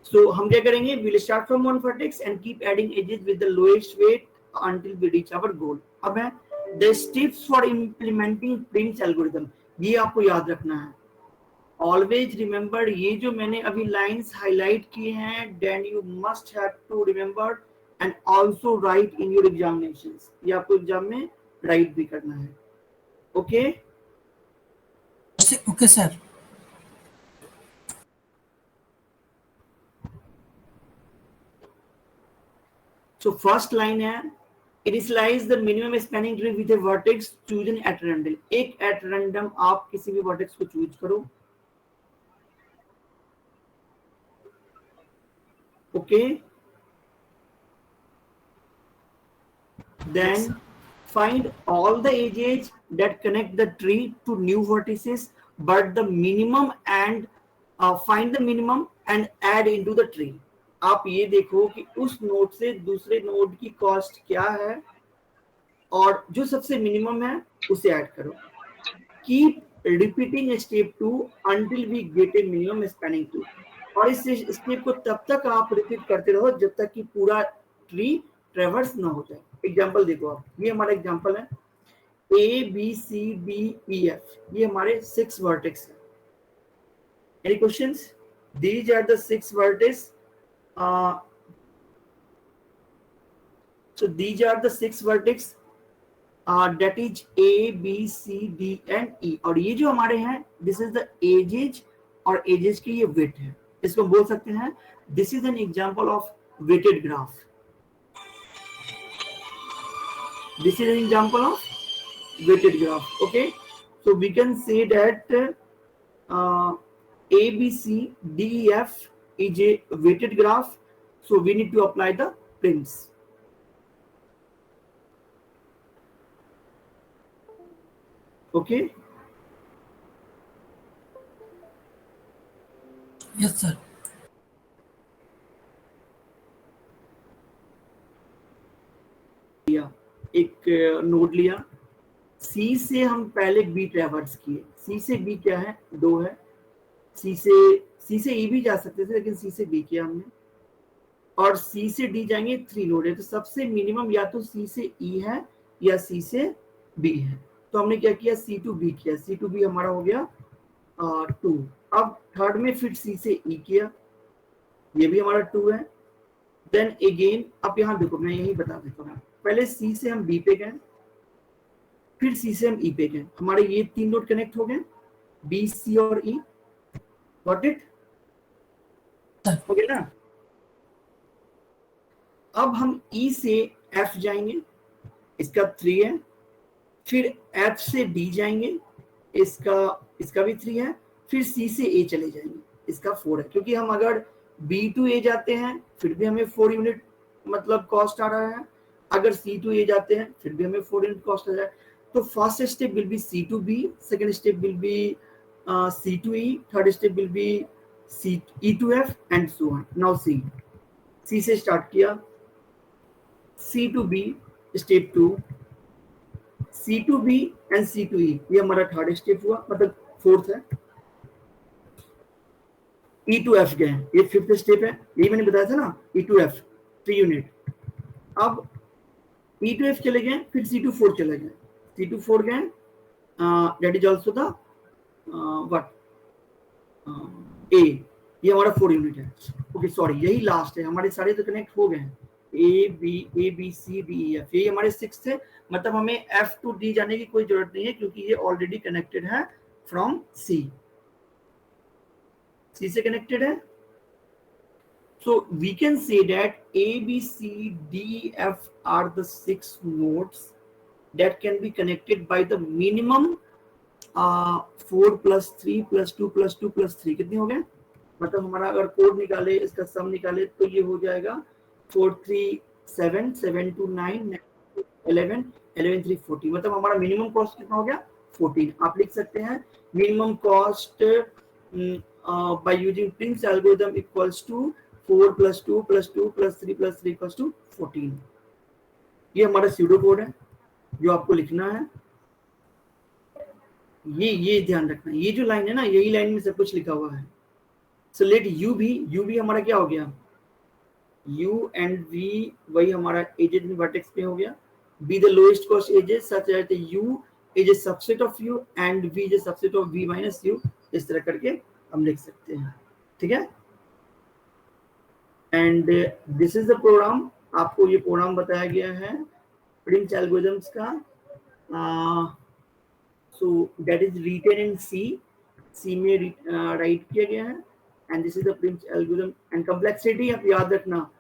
So हम क्या करेंगे, we'll start from one vertex and keep adding edges with the lowest weight until we reach our goal. अब है the steps for implementing Prim's algorithm, ये आपको याद रखना है। Always remember, ये जो मैंने अभी lines highlight किए हैं, then you must have to remember and also write in your examinations. ये आपको एग्जाम में write भी करना है। Okay? Okay sir. So first line है, initialize the minimum spanning tree with a vertex chosen at random. एक at random आप किसी भी vertex को choose करो। Okay. Then find all the edges that connect the tree to new vertices, but the minimum and find the minimum and add into the tree. आप ये देखो कि उस नोड से दूसरे नोड की कॉस्ट क्या है और जो सबसे मिनिमम है उसे ऐड करो। Keep repeating step 2 until we get a minimum spanning tree, और इस स्टेप को तब तक आप रिपीट करते रहो जब तक कि पूरा ट्री ट्रेवर्स ना हो जाए। एग्जांपल देखो आप, ये हमारा एग्जांपल है A B C D E F, ये हमारे 6 वर्टेक्स है। Any questions? These are the 6 vertices. So these are the 6 vertex that is A, B, C, D and E, और ये जो हमारे हैं this is the edges और edges की ये weight है। इसको बोल सकते हैं this is an example of weighted graph. This is an example of weighted graph. Okay, so we can say that A, B, C, D, E, F is a weighted graph, so we need to apply the prims. Okay, yes sir. एक node लिया, C से हम पहले B ट्रेवर्स किए। C से B क्या है? 2 है। C से E भी जा सकते थे, लेकिन C से B किया हमने, और C से D जाएंगे 3 नोड है, तो सबसे मिनिमम या तो C से E है या C से B है। तो हमने क्या किया, C to B किया। C to B हमारा हो गया 2। अब थर्ड में फिर C से E किया, ये भी हमारा 2 है। देन अगेन, अब यहाँ देखो मैं यही बता देता हूँ, पहले C से हम B पे गए, फिर C से हम E पे गए, हमारे ये 3 नोड कनेक्ट हो गए, B, C और E। Got it? हो गया ना? अब हम E से F जाएंगे, इसका 3 है, फिर F से D जाएंगे, इसका भी 3 है, फिर C से A चले जाएंगे, इसका 4 है। क्योंकि हम अगर B to A जाते हैं फिर भी हमें 4 यूनिट मतलब कॉस्ट आ रहा है, अगर C to A जाते हैं फिर भी हमें 4 यूनिट कॉस्ट आ रहा है। तो first step will be C to B, second step will be C to E, third step will be E to F and so on. Now C से start किया, C to B step 2, C2B and C2E, ये हमारा third step हुआ, मतलब fourth है। E2F गए, ये fifth step है, यही मैंने बताया था ना, E2F 3 यूनिट। अब E2F चले गए, फिर C24 चले गए, C24 गए, that is also the what A, ये हमारा 4 यूनिट है। ओके सॉरी, यही लास्ट है, हमारे सारे तो कनेक्ट हो गए हैं, A B C D E F, ये हमारे 6 थे, मतलब हमें F to D जाने की कोई जरूरत नहीं है क्योंकि ये ऑलरेडी कनेक्टेड है फ्रॉम C से कनेक्टेड है। So we can say that A, B, C, D, F are the 6 nodes that can be connected by the minimum 4 plus 3 plus 2 plus 2 plus 3, कितने हो गए? मतलब हमारा अगर कोड निकाले, इसका सम निकाले तो ये हो जाएगा 4 3 7 7 2 9 11 11 3 40, मतलब हमारा मिनिमम कॉस्ट कितना हो गया? 14। आप लिख सकते हैं minimum cost by using Prim's algorithm equals to 4 plus 2 plus 2 plus 3 plus 3 equals to 14। ये हमारा स्यूडो कोड है जो आपको लिखना है। ये ध्यान रखना, ये जो लाइन है ना, यही लाइन में सब कुछ लिखा हुआ है। सो लेट यू भी हमारा क्या हो गया? यू एंड वी वही हमारा एजेस में वर्टेक्स पे हो गया। Be the lowest cost edges such that U is a subset of U and V is a subset of V minus U, इस तरह करके हम लिख सकते हैं, ठीक है। And this is the program, आपको ये प्रोग्राम बताया गया है प्रिम्स एल्गोरिथम्स का। So that is written in C में राइट किया गया है। And this is the Prim's algorithm and complexity आप याद रखना,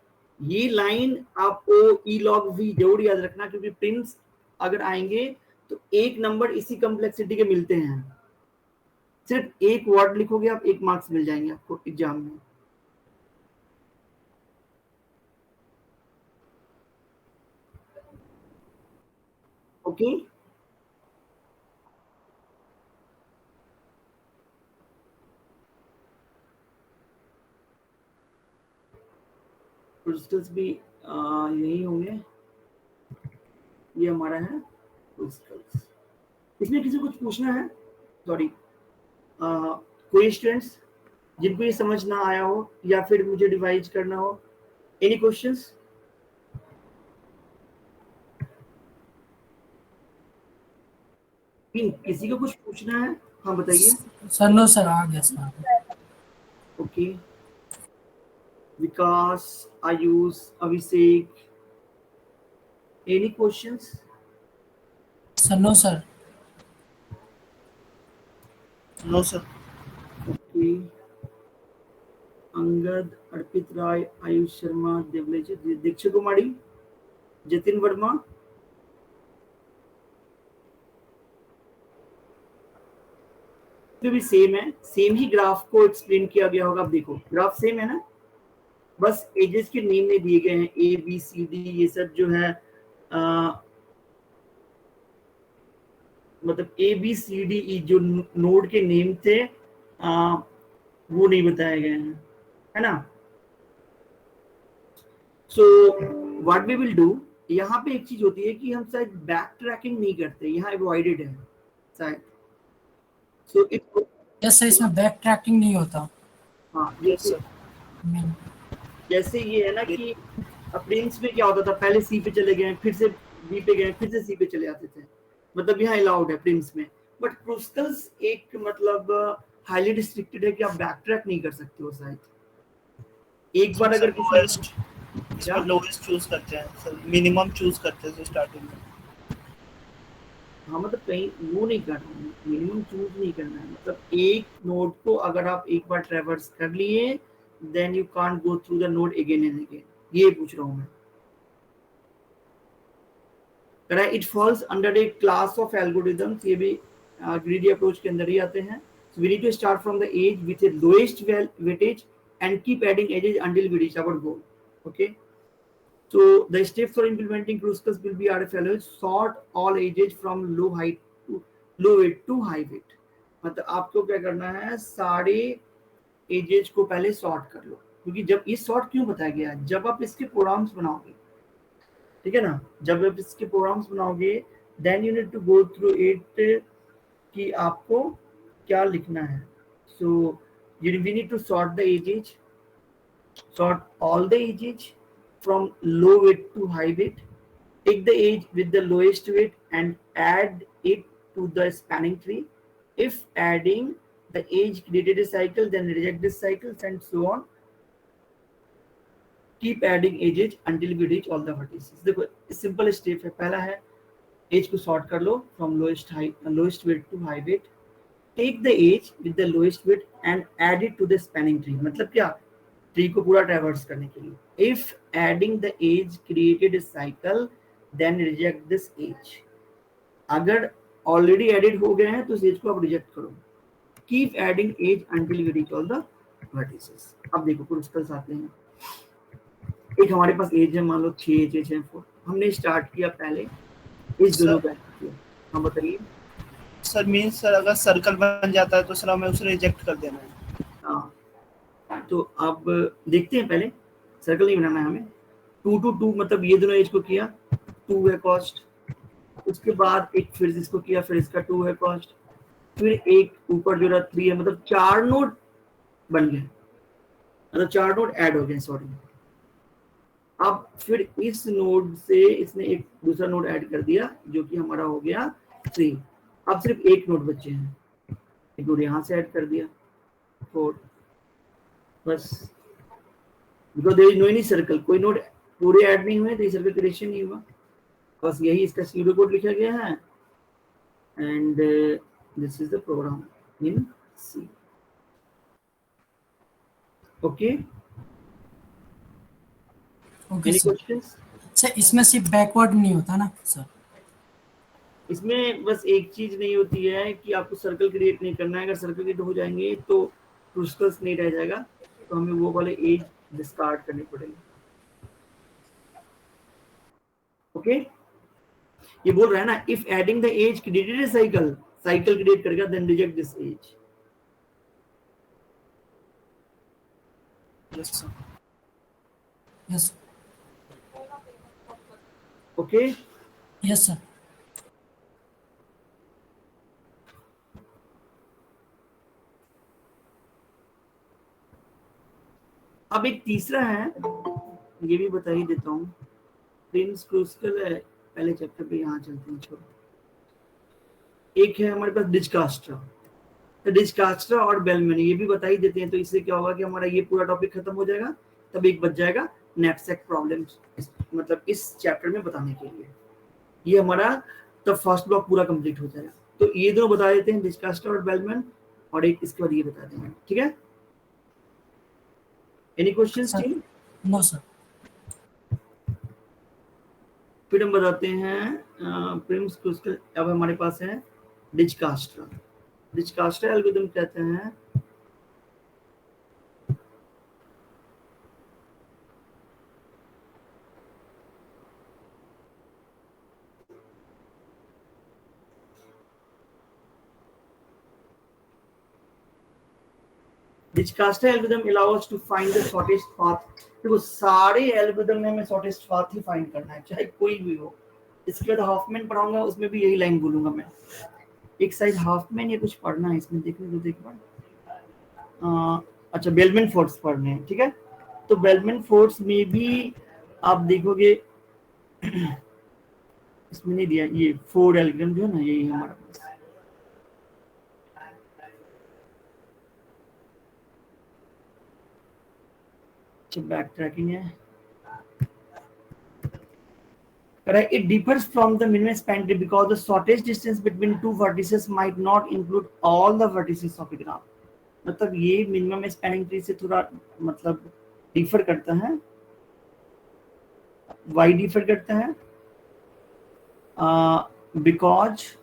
ये लाइन आपको ई लॉग वी जरूर याद रखना, क्योंकि प्रिम्स अगर आएंगे तो एक नंबर इसी कॉम्प्लेक्सिटी के मिलते हैं। सिर्फ एक वर्ड लिखोगे आप, 1 मार्क्स मिल जाएंगे आपको एग्जाम में। ओके क्रिस्टल्स भी यही होंगे, ये हमारा है क्रिस्टल्स। इसमें किसी को कुछ पूछना है? सॉरी, कोई स्टूडेंट्स जिनको ये समझ ना आया हो या फिर मुझे रिवाइज करना हो, एनी क्वेश्चंस? किसी को कुछ पूछना है? हाँ बताइए। सर नो सर, आ गया sir. Okay, Vikas, Ayush, Abhishek, any questions? Sir no sir. No sir. Okay, Angad, Arpit Rai, Ayush Sharma, देवलेज, दीक्षा कुमारी, जतिन वर्मा, भी सेम है, सेम ही ग्राफ को एक्सप्लेन किया गया होगा। आप देखो ग्राफ सेम है ना, बस एजेस के नेम में दिए गए हैं, ए बी सी डी, ये सब जो है मतलब A B C D E जो नोड के नेम थे वो नहीं बताए गए हैं, है ना। So what we will do, यहाँ पे एक चीज होती है कि हम शायद बैक ट्रैकिंग नहीं करते, यहाँ अवॉइडेड है शायद। सो इट यस सर, इसमें बैक ट्रैकिंग नहीं होता। हाँ यस सर। जैसे ये है ना कि प्रिंस में क्या होता था, पहले सी पे चले गए, फिर से बी पे गए, फिर से सी पे चले आते थे, मतलब यहाँ अलाउड है प्रिंस में। बट क्रिस्टल्स एक मतलब हाईली रिस्ट्रिक्टेड है कि आप बैक ट्रैक नहीं कर सकते हो शायद। एक बार अगर लोएस्ट चूज करते हैं सर, मिनिमम चूज करते हैं स्टार्टिंग में। हाँ मतलब कहीं वो नहीं करना है, मिनिमम चूज नहीं करना है, मतलब एक नोड को अगर आप एक बार ट्रैवर्स कर लिए then you can't go through the node again and again, ये पूछ रहा हूँ मैं। Right, it falls under a class of algorithms, ये भी greedy approach के अंदर ही आते हैं। So we need to start from the edge with the lowest weightage and keep adding edges until we reach our goal. Okay, so the steps for implementing crystals will be as follows: sort all edges from low height to low weight to high weight। मतलब आपको क्या करना है, सारे edges को पहले sort कर लो, क्योंकि जब ये सॉर्ट क्यों बताया गया है, जब आप इसके प्रोग्राम्स बनाओगे, ठीक है ना, जब आप इसके प्रोग्राम्स बनाओगे then you need to go through it कि आपको क्या लिखना है. So we need to sort the ages, sort all the ages from low weight to high weight. Take the age with the lowest weight and add it to the spanning tree. If adding the age created a cycle, then reject this cycles and so on. Keep adding ages until we reach all the vertices. देखो simple step है. पहला है age को sort कर लो from lowest weight to high weight. Take the age with the lowest weight and add it to the spanning tree. मतलब क्या? Tree को पूरा ट्रैवर्स करने के लिए. If adding the age created a cycle, then reject this age. अगर already added हो गए हैं तो इस age को आप reject करो. Keep adding age until you reach all the vertices. अब देखो प्रिंसिपल्स आते हैं. एक हमारे पास एज है, मान लो 6 एज है 4. हमने स्टार्ट किया पहले इस दोनों का किया. हम बताइए सर. मीन्स सर अगर सर्कल बन जाता है तो सर हमें उसे रिजेक्ट कर देना है. हाँ, तो अब देखते हैं. पहले सर्कल नहीं बनाना है हमें. 2 to 2 मतलब ये दोनों एज को किया, 2 है कॉस्ट. उसके बाद एक फिर इसको किया, फिर इसका 2 है कॉस्ट. फिर एक ऊपर जो रहा 3 है, मतलब 4 नोड बन गए, मतलब 4 नोड ऐड हो गए. सॉरी. अब फिर इस नोड से इसने एक दूसरा नोड ऐड कर दिया जो कि हमारा हो गया 3. अब सिर्फ एक नोड बचे हैं. एक नोड यहाँ से ऐड कर दिया 4. बस because there is no any circle. कोई नोड पूरे ऐड नहीं हुए तो ये सर्कल क्रिएशन नहीं हुआ. बस यही इसका सीडो कोड लिखा गया है. And this is the program in C. Okay. Okay any sir. Questions? Sir इसमें सिर्फ बैकवर्ड नहीं होता ना सर? इसमें बस एक चीज नहीं होती है कि आपको सर्कल क्रिएट नहीं करना है. अगर सर्कल क्रिएट हो जाएंगे तो प्रिंसिपल्स नहीं रह जाएगा, तो हमें वो वाले एज डिस्कार्ड करने पड़ेंगे. ओके. ये बोल रहा है ना, if adding the edge created a cycle, cycle create करेगा, then reject this edge. Yes sir. Yes. Okay. Yes sir. अब एक तीसरा है, ये भी बता ही देता हूँ. प्रिंस क्रूस्कल है पहले चैप्टर पे. यहाँ चलते हैं. छोड़ो. एक है हमारे पास डिजकास्ट्रा. तो डिजकास्ट्रा और बेलमैन ये भी बता ही देते हैं. तो इससे क्या होगा कि हमारा ये पूरा टॉपिक खत्म हो जाएगा. तब एक बच जाएगा नेटसेक प्रॉब्लम्स, मतलब इस चैप्टर में बताने के लिए. ये हमारा तब फर्स्ट ब्लॉक पूरा कंप्लीट हो जाएगा. तो ये दोनों बता देते हैं, डिजकास्ट्रा और बेलमैन, और एक इसके बाद ये बता देंगे. ठीक है. Any questions team? No sir. फिर हम बताते हैं प्रिम्स क्रूस्कल. अब हमारे पास है डिजकास्ट्रा. डिजकास्ट्रा एल्गोरिथम कहते हैं डिजकास्ट्रा algorithm allows us to find the shortest path. देखो सारे एल्गोरिथम में हमें शॉर्टेस्ट पाथ ही फाइंड करना है, चाहे कोई भी हो. इसके बाद हाफमैन पढ़ाऊंगा, उसमें भी यही लाइन बोलूंगा मैं. एक साइड हाफमैन या कुछ पढ़ना है इसमें, देखने दो. देख बार. अच्छा, बेलमैन फोर्स पढ़ने हैं. ठीक है. तो बेलमैन फोर्स में भी आप देखोगे इसमें नहीं दिया. ये 4 एल्गोरिथम जो है ना, यही हमारा पास. बैक ट्रैकिंग है. Right, it differs from the minimum span tree because the shortest distance between two vertices might not include all the vertices of a graph. मतलब ये मिनिमम स्पैनिंग ट्री से थोड़ा मतलब डिफर करता है. वाई डिफर करता है because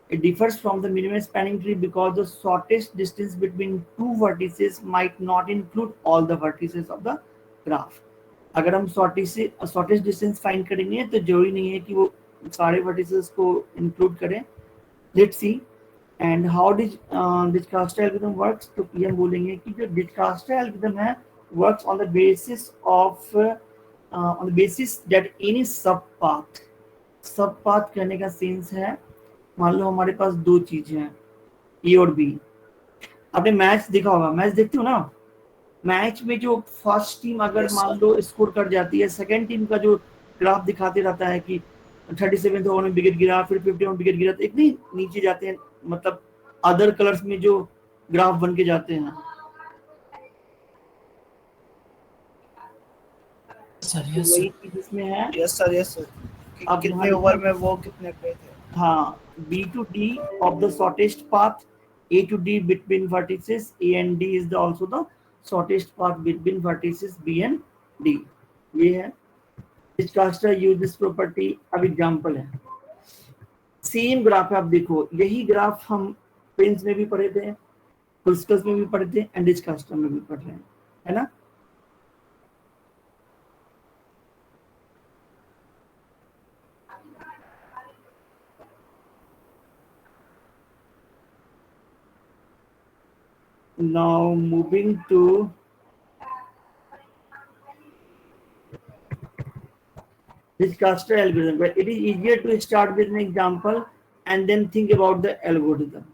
it differs from the minimum spanning tree because the shortest distance between two vertices might not include all the vertices of the graph. अगर हम शॉर्टेस्ट डिस्टेंस फाइंड करेंगे तो जरूरी नहीं है कि वो सारे वर्टिसेस को इंक्लूड करें. Let's see. And how Dijkstra algorithm works. तो ये हम बोलेंगे कि जो डिजकास्ट्रा एल्गोरिथम है works on the basis that any sub path sub path कहने का सेंस है, मान लो हमारे पास दो चीजें हैं ए और बी। आपने मैच देखा होगा, मैच देखते हो ना, मैच में जो फर्स्ट टीम अगर Yes, मान sir. लो स्कोर कर जाती है, सेकंड टीम का जो ग्राफ दिखाते रहता है कि 37वें ओवर में विकेट गिरा, फिर 50 में विकेट गिरा, तो एक नहीं नीचे जाते हैं, मतलब अदर कलर्स में जो ग्राफ बन के जाते हैं। सर तो यस वही सर। चीज इसमें है। Yes, sir. Yes, sir. कि अब यहाँ कितने लिखा ओवर में वो कितने पे थे? हाँ, B to D of the shortest path, A to D between vertices, A and D is the also the shortest path between vertices B and D। ये है Disaster use this property। अब example है, same graph है, आप देखो यही graph हम Prince में भी पढ़े थे, क्रिस्टल्स में भी पढ़े थे, एंड डिस्कास्टर में भी पढ़ रहे हैं, है ना। Now moving to Disaster algorithm, but it is easier to start with an example and then think about the algorithm.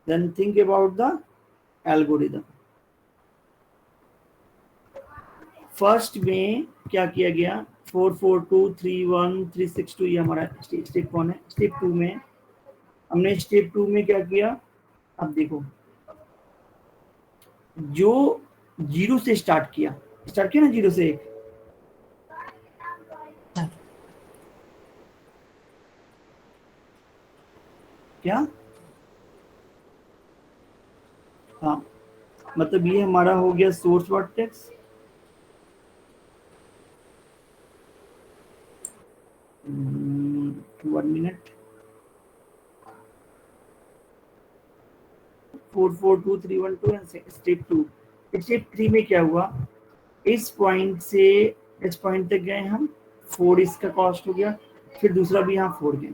Then think about the algorithm. First में क्या किया गया, 442 31 362 ये हमारा स्टेप कौन है। स्टेप 2 में हमने स्टेप 2 में क्या किया, अब देखो जो जीरो से स्टार्ट किया ना, जीरो से एक, सर क्या हाँ, मतलब ये हमारा हो गया source vertex, one minute, 442312 and step 2। Step 3 में क्या हुआ, इस पॉइंट से इस पॉइंट तक गए हम, 4 इसका कॉस्ट हो गया, फिर दूसरा भी यहाँ 4 गए,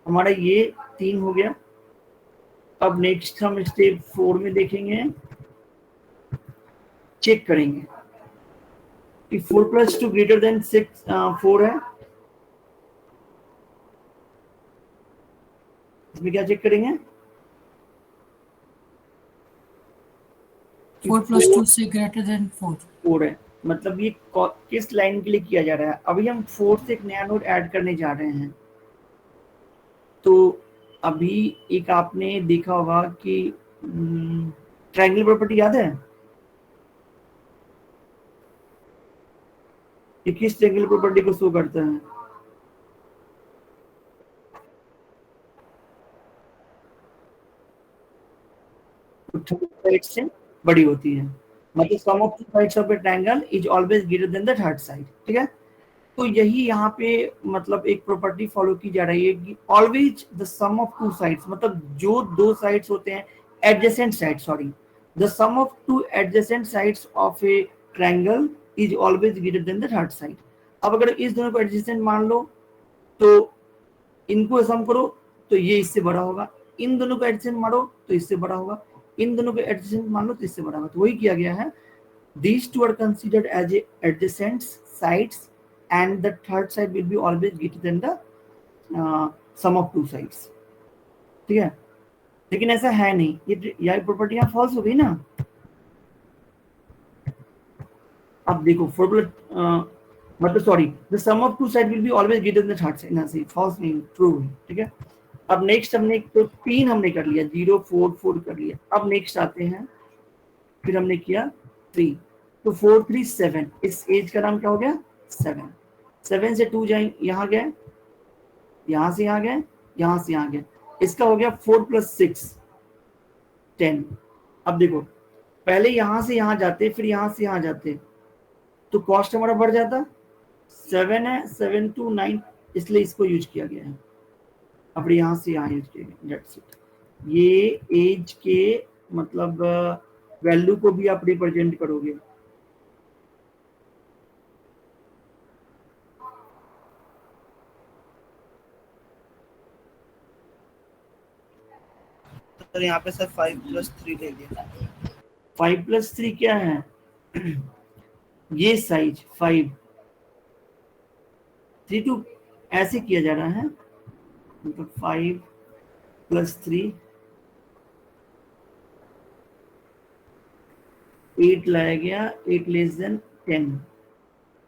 हमारा ये 3 हो गया। अब नेक्स्ट हम स्टेप 4 में देखेंगे, चेक करेंगे कि 4 + 2 > 6 4 है, इसमें क्या चेक करेंगे, 4 + 2 से ग्रेटर देन 4। 4 है, मतलब ये किस लाइन के लिए किया जा रहा है। अभी हम 4 से एक नया नोड ऐड करने जा रहे हैं। तो अभी एक आपने देखा होगा कि ट्रायंगल प्रॉपर्टी याद है, ये किस ट्रायंगल प्रॉपर्टी को शो करता है, साइड से बड़ी होती है, मतलब sum of the sides of a triangle is always greater than the third side. ठीक है, तो यही यहाँ पे मतलब एक प्रॉपर्टी फॉलो की जा रही है कि always the sum of two sides, मतलब जो दो साइड्स होते हैं adjacent side, sorry, the sum of two adjacent sides of a triangle is always greater than the third side. अब अगर इस दोनों को एडजेसेंट मान लो तो इनको सम करो तो ये इससे बड़ा होगा, इन दोनों को एडजेसेंट मानो तो इससे बड़ा होगा, इन दोनों को एडजेसेंट मान लो तो इससे बड़ा होगा। तो वही किया गया है, these two are considered as adjacent sides and the third side will be always greater than the sum of two sides। ठीक है, लेकिन ऐसा है नहीं, ये प्रॉपर्टी यहाँ फॉल्स हो गई ना। अब देखो फॉर्मूला मतलब sorry, the sum of two side will be always greater than the third side, ना सही, फॉल्स नहीं, ट्रू है। ठीक है, अब नेक्स्ट हमने तो 3 हमने कर लिया, 0 4 4 कर लिया। अब नेक्स्ट आते हैं, फिर हमने किया 3, तो 4 3 7, इस एज का नाम क्या हो गया 7। 7 से 2 जाए, यहाँ गए, यहाँ से यहाँ गए, यहाँ से यहाँ गए, इसका हो गया 4 + 6 10। अब देखो पहले यहाँ से यहाँ जाते, फिर यहाँ से यहाँ जाते, तो कॉस्ट हमारा बढ़ जाता। 7 है, 7 to 9, इसलिए इसको यूज किया गया है। अब यहाँ से यहाँ यूज किया गया, दैट्स इट। ये एज के मतलब वैल्यू को भी आप रिप्रेजेंट करोगे। तो यहाँ पे सर 5 + 3 ले लिया। 5 + 3 क्या है, ये साइज 5, 3 to ऐसे किया जा रहा है, मतलब 5 + 3 8 लाया गया, 8 लेस देन 10,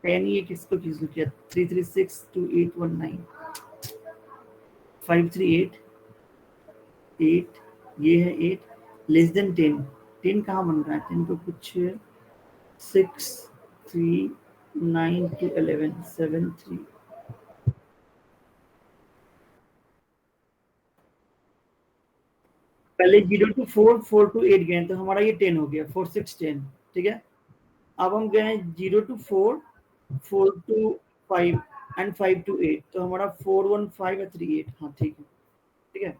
10 ये किसको किया, 3 3 6 2 8 1 9, 5 3 8, 8 ये है 8 लेस देन 10, 10 कहाँ बन रहा है, 10 को कुछ 6 3 9 to 11 7 3, पहले 0 to 4 4 to 8 गए तो हमारा ये 10 हो गया, 4 6 10, ठीक है। अब हम गए 0 to 4 4 to 5 एंड 5 to 8, तो हमारा 4 1 5 है 3 8, हाँ ठीक है, ठीक है।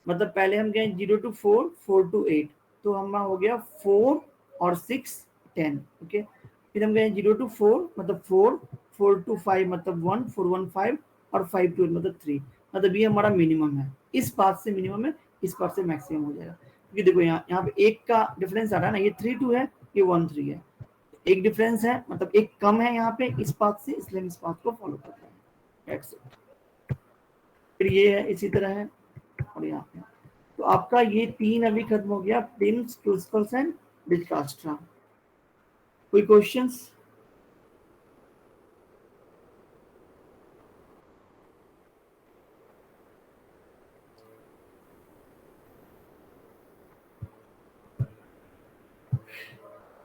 मतलब पहले हम गए 0 to 4 4 to 8, तो हमारा हो गया 4 और 6 10, ओके। फिर हम गए 0 to 4 मतलब 4 4 to 5 मतलब 1 4 1 5 और 5 to 8 मतलब 3, मतलब ये हमारा मिनिमम है, इस पार्ट से मिनिमम है, इस पार्ट से मैक्सिमम हो जाएगा। क्योंकि देखो यहाँ पे एक का डिफरेंस आ रहा है ना, ये 3 2 है, ये 1 3 है, एक डिफरेंस है, मतलब एक कम है यहाँ पे इस पाथ से, इसलिए हम इस पाथ को फॉलो कर रहे हैं, दैट्स इट। फिर ये है इसी तरह है, और यहाँ पे तो आपका ये 3 अभी खत्म हो गया, प्रिम्स क्रूसिफर्स एंड डिजकास्ट्रा। कोई क्वेश्चंस?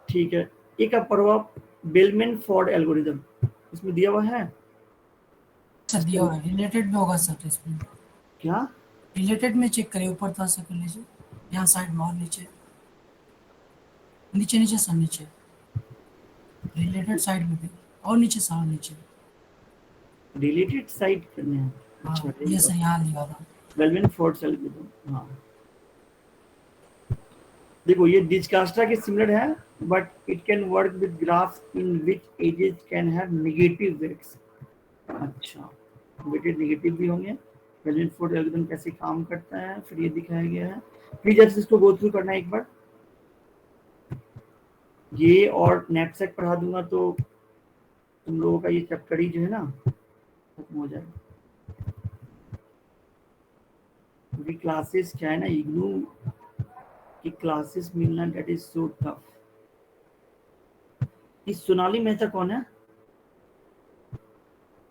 ठीक है, एक आप पढ़ो आप, बेलमैन फोर्ड एल्गोरिथम, इसमें दिया हुआ है सर दिया हुआ है, रिलेटेड में होगा सर, इसमें क्या? रिलेटेड में चेक करिए, ऊपर थोड़ा सा कर लीजिए, यहाँ साइड में और नीचे नीचे नीचे सर, नीचे रिलेटेड साइड में भी, और नीचे सर, और नीचे, रिलेटेड साइड करने हैं, अच्छा हाँ ये सर यहाँ लिखा था। बेलमैन फोर्ड एल्गोरिथम, हाँ देखो ये डिजकास्ट्रा के सिमिलर है, but it can work with graphs in which edges can have negative weights. अच्छा, वेटेड नेगेटिव भी होंगे। बेलमैन फोर्ड एल्गोरिथम कैसे काम करता है फिर ये दिखाया गया है, फिर जब इसको गो थ्रू करना है एक बार, ये और नैपसैक पढ़ा दूंगा तो तुम लोगों का ये चैप्टर ही जो है ना खत्म हो जाएगा, क्योंकि क्लासेस क्या है ना, इग्नू की क्लासेस मिलना दैट इज सो टफ। इस सोनाली मेहता कौन है?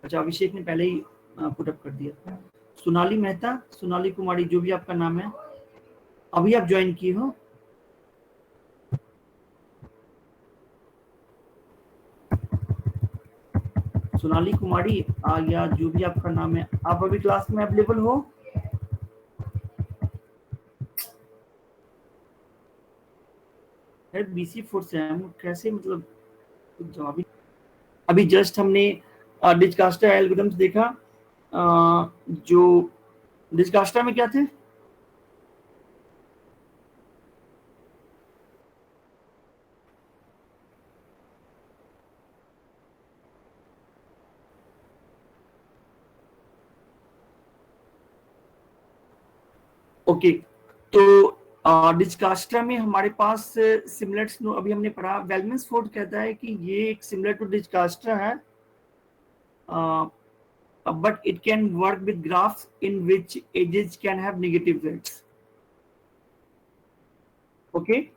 अच्छा, अभिषेक ने पहले ही पुट अप कर दिया। सोनाली मेहता, सोनाली कुमारी, जो भी आपका नाम है, अभी आप ज्वाइन किए हो? सोनाली कुमारी या जो भी आपका नाम है, आप अभी क्लास में अवेलेबल हो? BC4 से हम कैसे, मतलब जवाब ही। अभी जस्ट हमने डिजकास्ट्रा एल्गोरिथम्स देखा, जो डिजकास्ट्रा में क्या थे, ओके तो डिजकास्ट्रा में हमारे पास सिमिलर्स अभी हमने पढ़ा, बेलमैन फोर्ड कहता है कि ये एक सिमिलर टू डिजकास्ट्रा है, but it can work with graphs in which edges can have negative weights. Okay,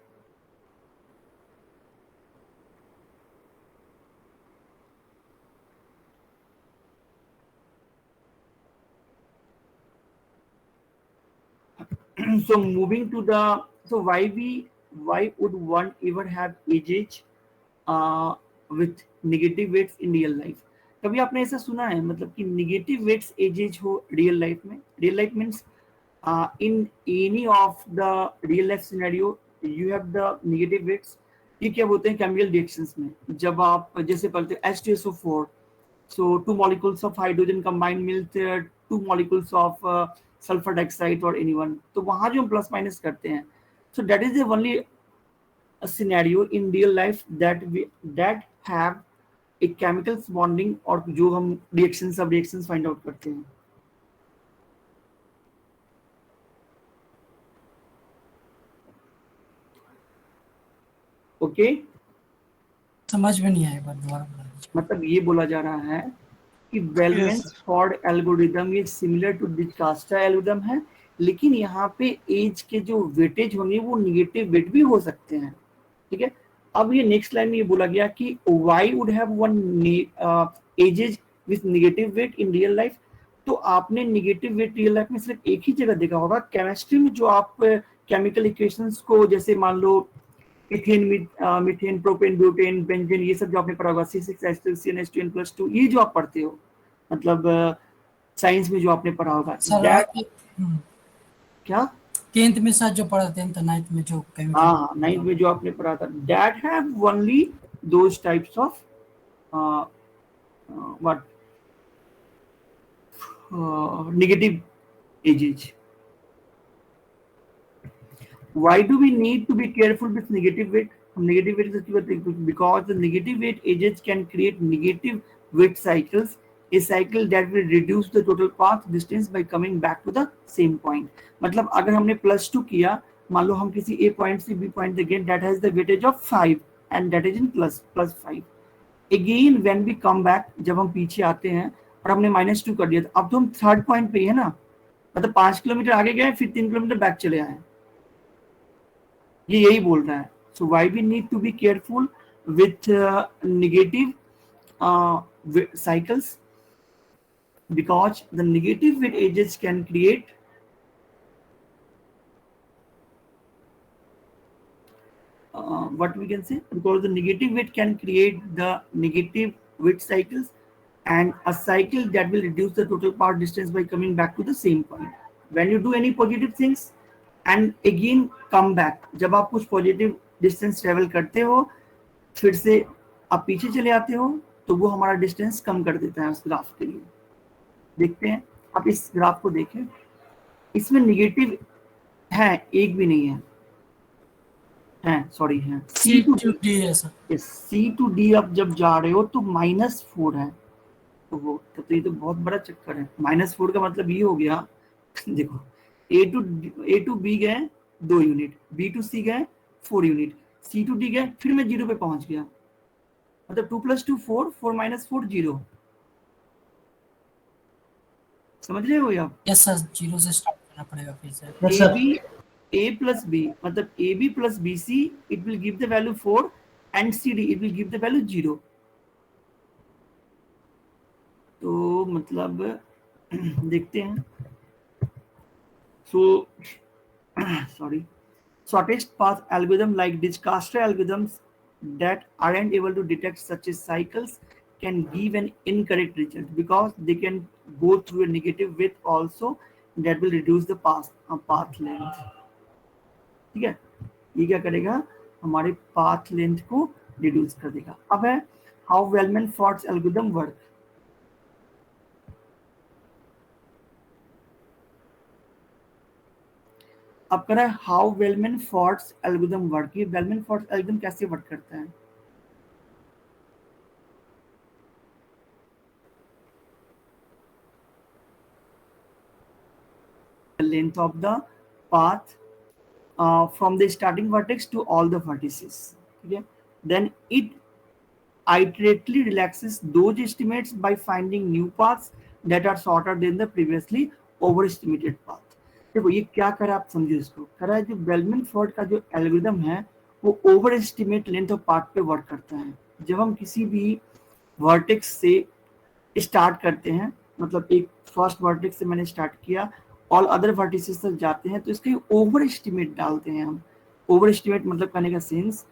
so moving to the, so why would one ever have edges with negative weights in real life? कभी आपने ऐसा सुना है, मतलब कि negative weights edges हो real life में? Real life means in any of the real life scenario you have the negative weights. ये क्या बोलते हैं केमिकल रिएक्शंस में, जब आप जैसे पढ़ते हैं H2SO4, so 2 molecules of hydrogen combined मिलते हैं 2 molecules of sulfur dioxide or anyone, तो वहां जो हम प्लस माइनस करते हैं, so that is the only a scenario in real life that have एक केमिकल्स बॉन्डिंग, और जो हम रिएक्शन सब रिएक्शंस फाइंड आउट करते हैं। ओके, समझ में नहीं आया, बात दोबारा बता दीजिए। मतलब ये बोला जा रहा है कि बेलमैन्स फॉर्ड एल्गोरिदम ये सिमिलर टू डिजकस्ट्रा एल्गोरिदम है, लेकिन यहाँ पे एज के जो वेटेज होंगे वो निगेटिव वेट भी हो सकते हैं, ठीक है। अब ये नेक्स्ट लाइन में ये बोला गया कि why would have one edges with negative weight in real life. तो आपने नेगेटिव वेट रियल लाइफ में सिर्फ एक ही जगह देखा होगा, केमिस्ट्री में जो आप केमिकल इक्वेशंस को, जैसे मान लो ethane, methane, propane, butane, benzene, ये सब जो आपने पढ़ा होगा, C6H12CN2N+2, ये जो आप पढ़ते हो, मतलब साइंस में जो आपने पढ़ा होगा, सर क्या 10th में सर जो पढ़ाते हैं, तो 9th में जो हाँ 9th में जो आपने पढ़ा था, that have only those types of what negative ages. Why do we need to be careful with negative weight? हम negative weight से क्यों करते हैं? Because the negative weight ages can create negative weight cycles, a cycle that will reduce the total path distance by coming back to the same point. मतलब अगर हमने +2 किया, मान लो हम किसी A point से B point again, that has the weightage of 5 and that is in +5. Again when we come back, जब हम पीछे आते हैं और हमने -2 कर दिया, अब तो हम थर्ड पॉइंट पे है ना, मतलब 5 किलोमीटर आगे गए, फिर 3 किलोमीटर बैक चले आए, ये यही बोल रहा है। So why we need to be careful with negative cycles, because the negative weight edges can create what we can say, because the negative weight can create the negative weight cycles and a cycle that will reduce the total path distance by coming back to the same point. When you do any positive things and again come back, जब आप कुछ positive distance travel करते हो, फिर से आप पीछे चले आते हो, तो वो हमारा distance कम कर देता है उस ग्राफ के लिए। देखते हैं, आप इस ग्राफ को देखें, इसमें नेगेटिव है एक भी नहीं है, सॉरी है C to D है sir. yes, C to D आप जब जा रहे हो तो -4 है, तो वो तो ये तो बहुत बड़ा चक्कर है। -4 का मतलब ये हो गया, देखो A to B गए 2 यूनिट, B to C गए 4 यूनिट, C to D गए, फिर मैं 0 पे पहुंच गया, मतलब 2 + 2 4, 4 - 4 0। समझ रहे हो आप? यस सर, 0 से स्टार्ट करना पड़ेगा फिर से। A plus B, मतलब AB plus BC, it will give the value 4 and CD it will give the value 0. तो मतलब देखते हैं। So sorry, shortest path algorithm like Dijkastra algorithms that aren't able to detect such as cycles can give an incorrect result because they can go through a negative width also that will reduce the path length. ठीक है, ये क्या करेगा, हमारे path length को reduce कर देगा। अब है हाउ बेलमैन-फोर्ड एल्गोरिथम वर्क। अब कह रहा है हाउ बेलमैन-फोर्ड एल्गोरिथम वर्क। ये बेलमैन-फोर्ड एल्गोरिथम कैसे वर्क करता है? Length of the path from the starting vertex to all the vertices. Okay, then it iterately relaxes those estimates by finding new paths that are shorter than the previously overestimated path. देखो ये क्या करा, आप समझो इसको। करा है जो बेलमैन-फोर्ड का जो एल्गोरिथम है वो over estimate length of path पे वर्क करता है। जब हम किसी भी वर्टेक्स से स्टार्ट करते हैं, मतलब एक फर्स्ट वर्टेक्स से मैंने स्टार्ट किया, ऑल अदर वर्टिसेस तक जाते हैं, तो इसके ओवर एस्टिमेट डालते हैं हम। ओवर एस्टिमेट मतलब कहने का सेंस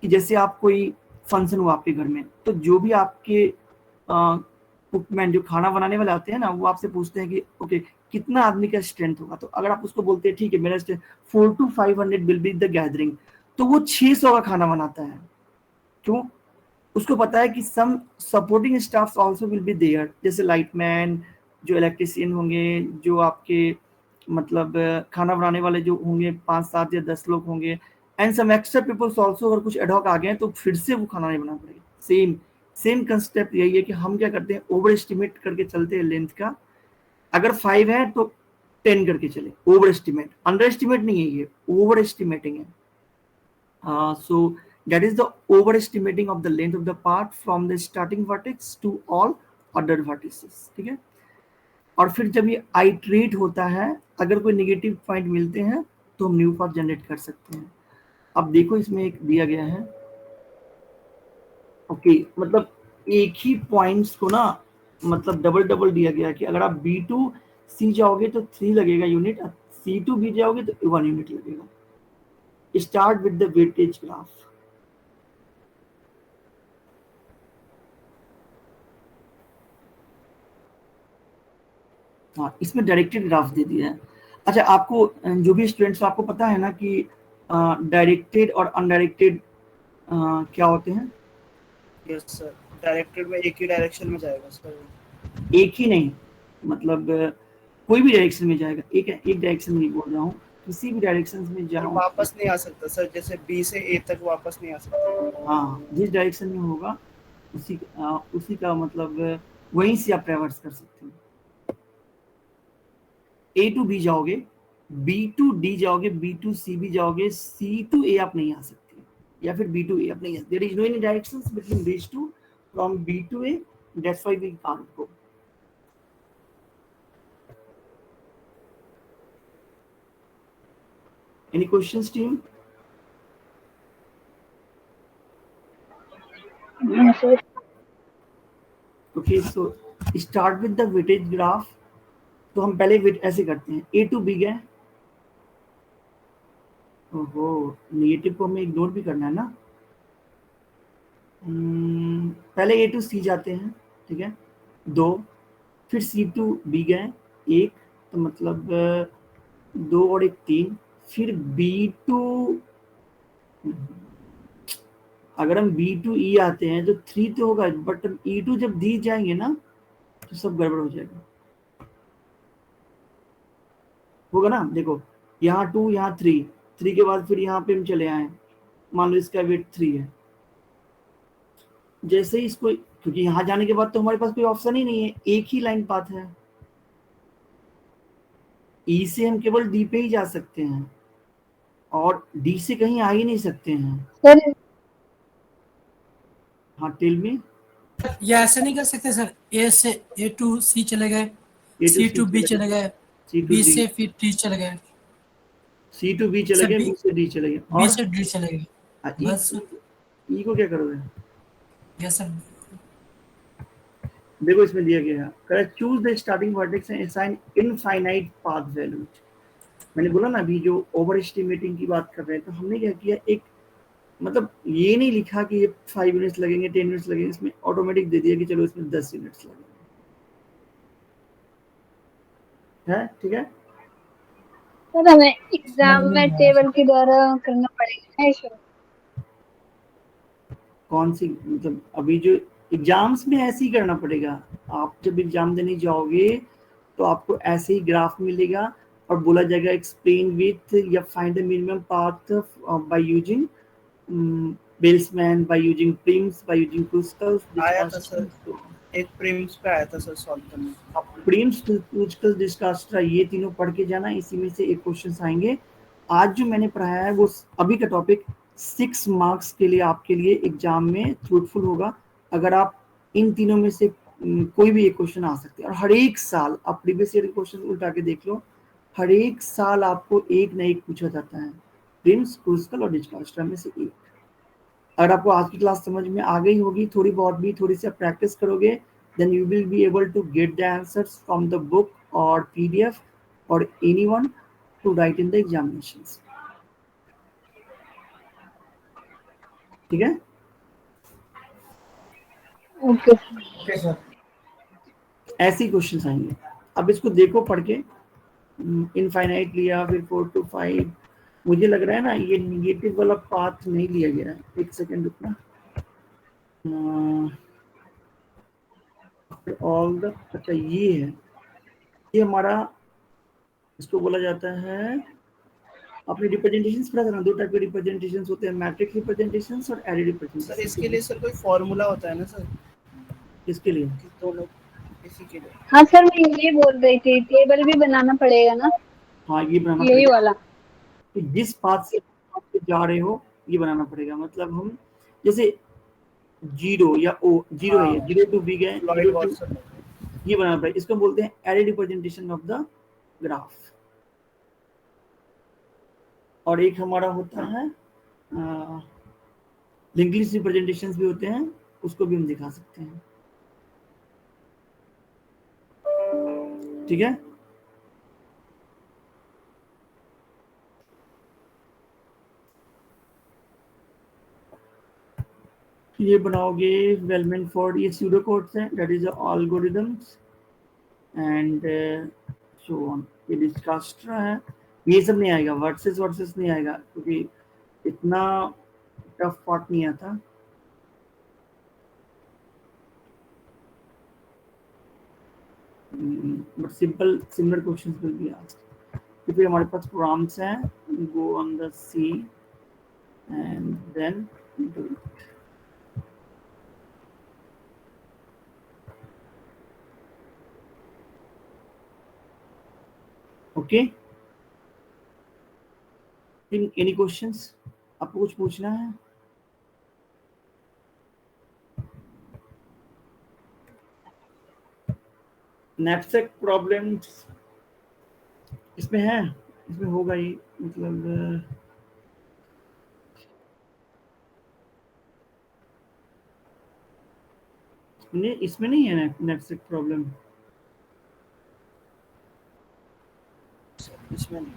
कि जैसे आप कोई फंक्शन हुआ आपके घर में, तो जो भी आपके कुकमैन जो खाना बनाने वाले आते हैं ना, वो आपसे पूछते हैं कि ओके कितना आदमी का स्ट्रेंथ होगा। तो अगर आप उसको बोलते हैं ठीक है मेरा strength 4 to 500 will be the gathering, तो वो 600 का खाना बनाता है। क्यों? उसको पता है कि some supporting staffs also will be there, जैसे लाइटमैन, जो इलेक्ट्रिशियन होंगे, जो आपके मतलब खाना बनाने वाले जो होंगे 5, 7 या 10 लोग होंगे, and some extra peoples also. अगर कुछ एडहॉक आ गए तो फिर से वो खाना नहीं बनाना पड़ेगा। सेम कंसेप्ट यही है कि हम क्या करते हैं, ओवर एस्टिमेट करके चलते हैं लेंथ का। अगर 5 है तो 10 करके चले, ओवर एस्टिमेट, अंडर एस्टिमेट नहीं है, ये ओवर एस्टिमेटिंग है। So that is the overestimating of the length of the path from the starting vertex to all order vertices, ठीक है। और फिर जब ये आइट्रेट होता है, अगर कोई नेगेटिव पॉइंट मिलते हैं तो हम न्यू पाथ जनरेट कर सकते हैं। अब देखो इसमें एक दिया गया है, ओके, मतलब एक ही पॉइंट्स को ना मतलब डबल डबल दिया गया कि अगर आप B2C जाओगे तो 3 लगेगा यूनिट, C2B जाओगे तो 1 यूनिट लगेगा। Start with the weightage graph. हाँ, इसमें डायरेक्टेड ग्राफ दे दिया है। अच्छा, आपको जो भी स्टूडेंट्स, आपको पता है ना कि डायरेक्टेड और अनडायरेक्टेड क्या होते हैं? यस सर, डायरेक्टेड में एक ही डायरेक्शन में जाएगा सर। एक ही नहीं, मतलब कोई भी डायरेक्शन में जाएगा, एक डायरेक्शन में नहीं बोल रहा हूँ, किसी भी डायरेक्शन में जाऊँ वापस नहीं आ सकता सर, जैसे B से A तक वापस नहीं आ सकता। हाँ, जिस डायरेक्शन में होगा उसी का मतलब वहीं से आप ट्रैवर्स कर सकते हो। A to B जाओगे, B to D जाओगे, B to C भी जाओगे, C to A आप नहीं आ सकते, या फिर B to A आप नहीं आ सकते। There is no any directions between these two from B to A, that's why we can't go. Any questions, team? Okay, so start with the weightage graph. तो हम पहले वेट ऐसे करते हैं, A to B गए, ओहो, negative को हमें इग्नोर भी करना है ना। पहले A to C जाते हैं, ठीक है, 2, फिर C to B गए 1, तो मतलब 2 और 1 3, फिर B to, अगर हम B to E आते हैं तो 3 तो होगा, बट E to जब D जाएंगे ना तो सब गड़बड़ हो जाएगा, होगा ना। देखो यहाँ 2, यहाँ 3 के बाद फिर यहाँ पे हम चले आए, मान लो इसका वेट 3 है, जैसे ही इसको, क्योंकि यहाँ जाने के बाद तो हमारे पास कोई ऑप्शन ही नहीं है, एक ही लाइन पाथ है, E से हम केवल D पे ही जा सकते हैं और D से कहीं आ ही नहीं सकते हैं। सर हाँ, टेल में ये ऐसे नहीं कर सकते सर, A से A to C चले गए, C to B चले गए, C to B D, से फिर D चले गए, C to B चले सर गए, B B से D चले गए, B और से D चले गए, बस E को क्या करोगे? Yes sir. देखो इसमें दिया गया है, correct, choose the starting vertex and assign infinite path value. मैंने बोला ना अभी जो ओवर एस्टिमेटिंग की बात कर रहे हैं, तो हमने क्या किया, एक मतलब ये नहीं लिखा कि ये 5 यूनिट्स लगेंगे, 10 यूनिट्स लगेंगे, इसमें ऑटोमेटिक दे दिया कि चलो इसमें 10 यूनिट्स लगेंगे, है, ठीक है। सर हमें एग्जाम में टेबल के द्वारा करना पड़ेगा इशू। कौन सी, मतलब अभी जो एग्जाम्स में ऐसे ही करना पड़ेगा, आप जब एग्जाम देने जाओगे तो आपको ऐसे ही ग्राफ मिलेगा और बोला जाएगा एक्सप्लेन विथ या find the minimum path by using Bellman, by using Prim's, by using Kruskal's. आया था सर, एक प्रीम्स पे आया था सर सॉल्व करने। आप प्रिम्स, क्रूस्कल्स, डिस्कास्ट्रा ये तीनों पढ़ के जाना, इसी में से एक क्वेश्चन आएंगे। आज जो मैंने पढ़ाया है वो अभी का टॉपिक 6 मार्क्स के लिए आपके लिए एग्जाम में फ्रूटफुल होगा, अगर आप इन तीनों में से कोई भी एक क्वेश्चन आ सकते हैं। और हर एक साल आप प्रीवियस ईयर के क्वेश्चन उल्टा के देख लो, हर एक साल आपको एक न एक पूछा जाता है, प्रिम्स, क्रूस्कल और डिस्कास्ट्रा में से एक। अगर आपको आज की क्लास समझ में आ गई होगी, थोड़ी बहुत भी, थोड़ी सी प्रैक्टिस करोगे, then you will be able to get the answers from the book or PDF or anyone to write in the examinations. ठीक है, ओके सर। ऐसे ही क्वेश्चन आएंगे। अब इसको देखो पढ़ के, इनफाइनाइट लिया, फिर 4 to 5, मुझे लग रहा है ना ये निगेटिव वाला पाथ नहीं लिया गया है, एक सेकेंड रुकना। ऑल द, अच्छा ये है, ये हमारा, इसको बोला जाता है, अपने रिप्रेजेंटेशंस पढ़ा था ना, 2 टाइप के रिप्रेजेंटेशंस होते हैं, मैट्रिक्स रिप्रेजेंटेशंस और एरे रिप्रेजेंटेशंस। सर इसके लिए सर कोई फॉर्मूला होता है ना सर, किसके लिए? कि दोनों इसी के लिए? हाँ सर मैं ये बोल रही थी, टेबल भी बनाना पड़ेगा ना, हाँ, ये बनाना यही पड़ेगा, वाला। तो जिस पाथ से आप जा रहे हो ये बनाना पड़ेगा। मतलब हम जैसे जीरो या ओ, जीरो है, हाँ। 0 टू बिग है, लॉयड 0 टू वाटसन। ये बनाना पड़ेगा। इसको बोलते हैं array representation of the graph. और एक हमारा होता है लिंक लिस्ट रिप्रेजेंटेशंस भी होते हैं, उसको भी हम दिखा सकते हैं। ठीक है, ये बनाओगे वेलमेंट फॉर, ये सूडो कोड्स हैं, that is algorithms and so on. ये डिस्कास्ट्रा है, ये सब नहीं आएगा, वर्सेस वर्सेस नहीं आएगा क्योंकि इतना टफ पार्ट नहीं आता। But simple similar questions will be asked. तो फिर हमारे पास प्रोग्राम्स हैं, go on the C and then do it. Okay, any questions? आपको कुछ पूछना है? नैपसैक प्रॉब्लम्स इसमें है, इसमें होगा ही, मतलब नहीं, इसमें नहीं है नैपसैक प्रॉब्लम, इसमें नहीं।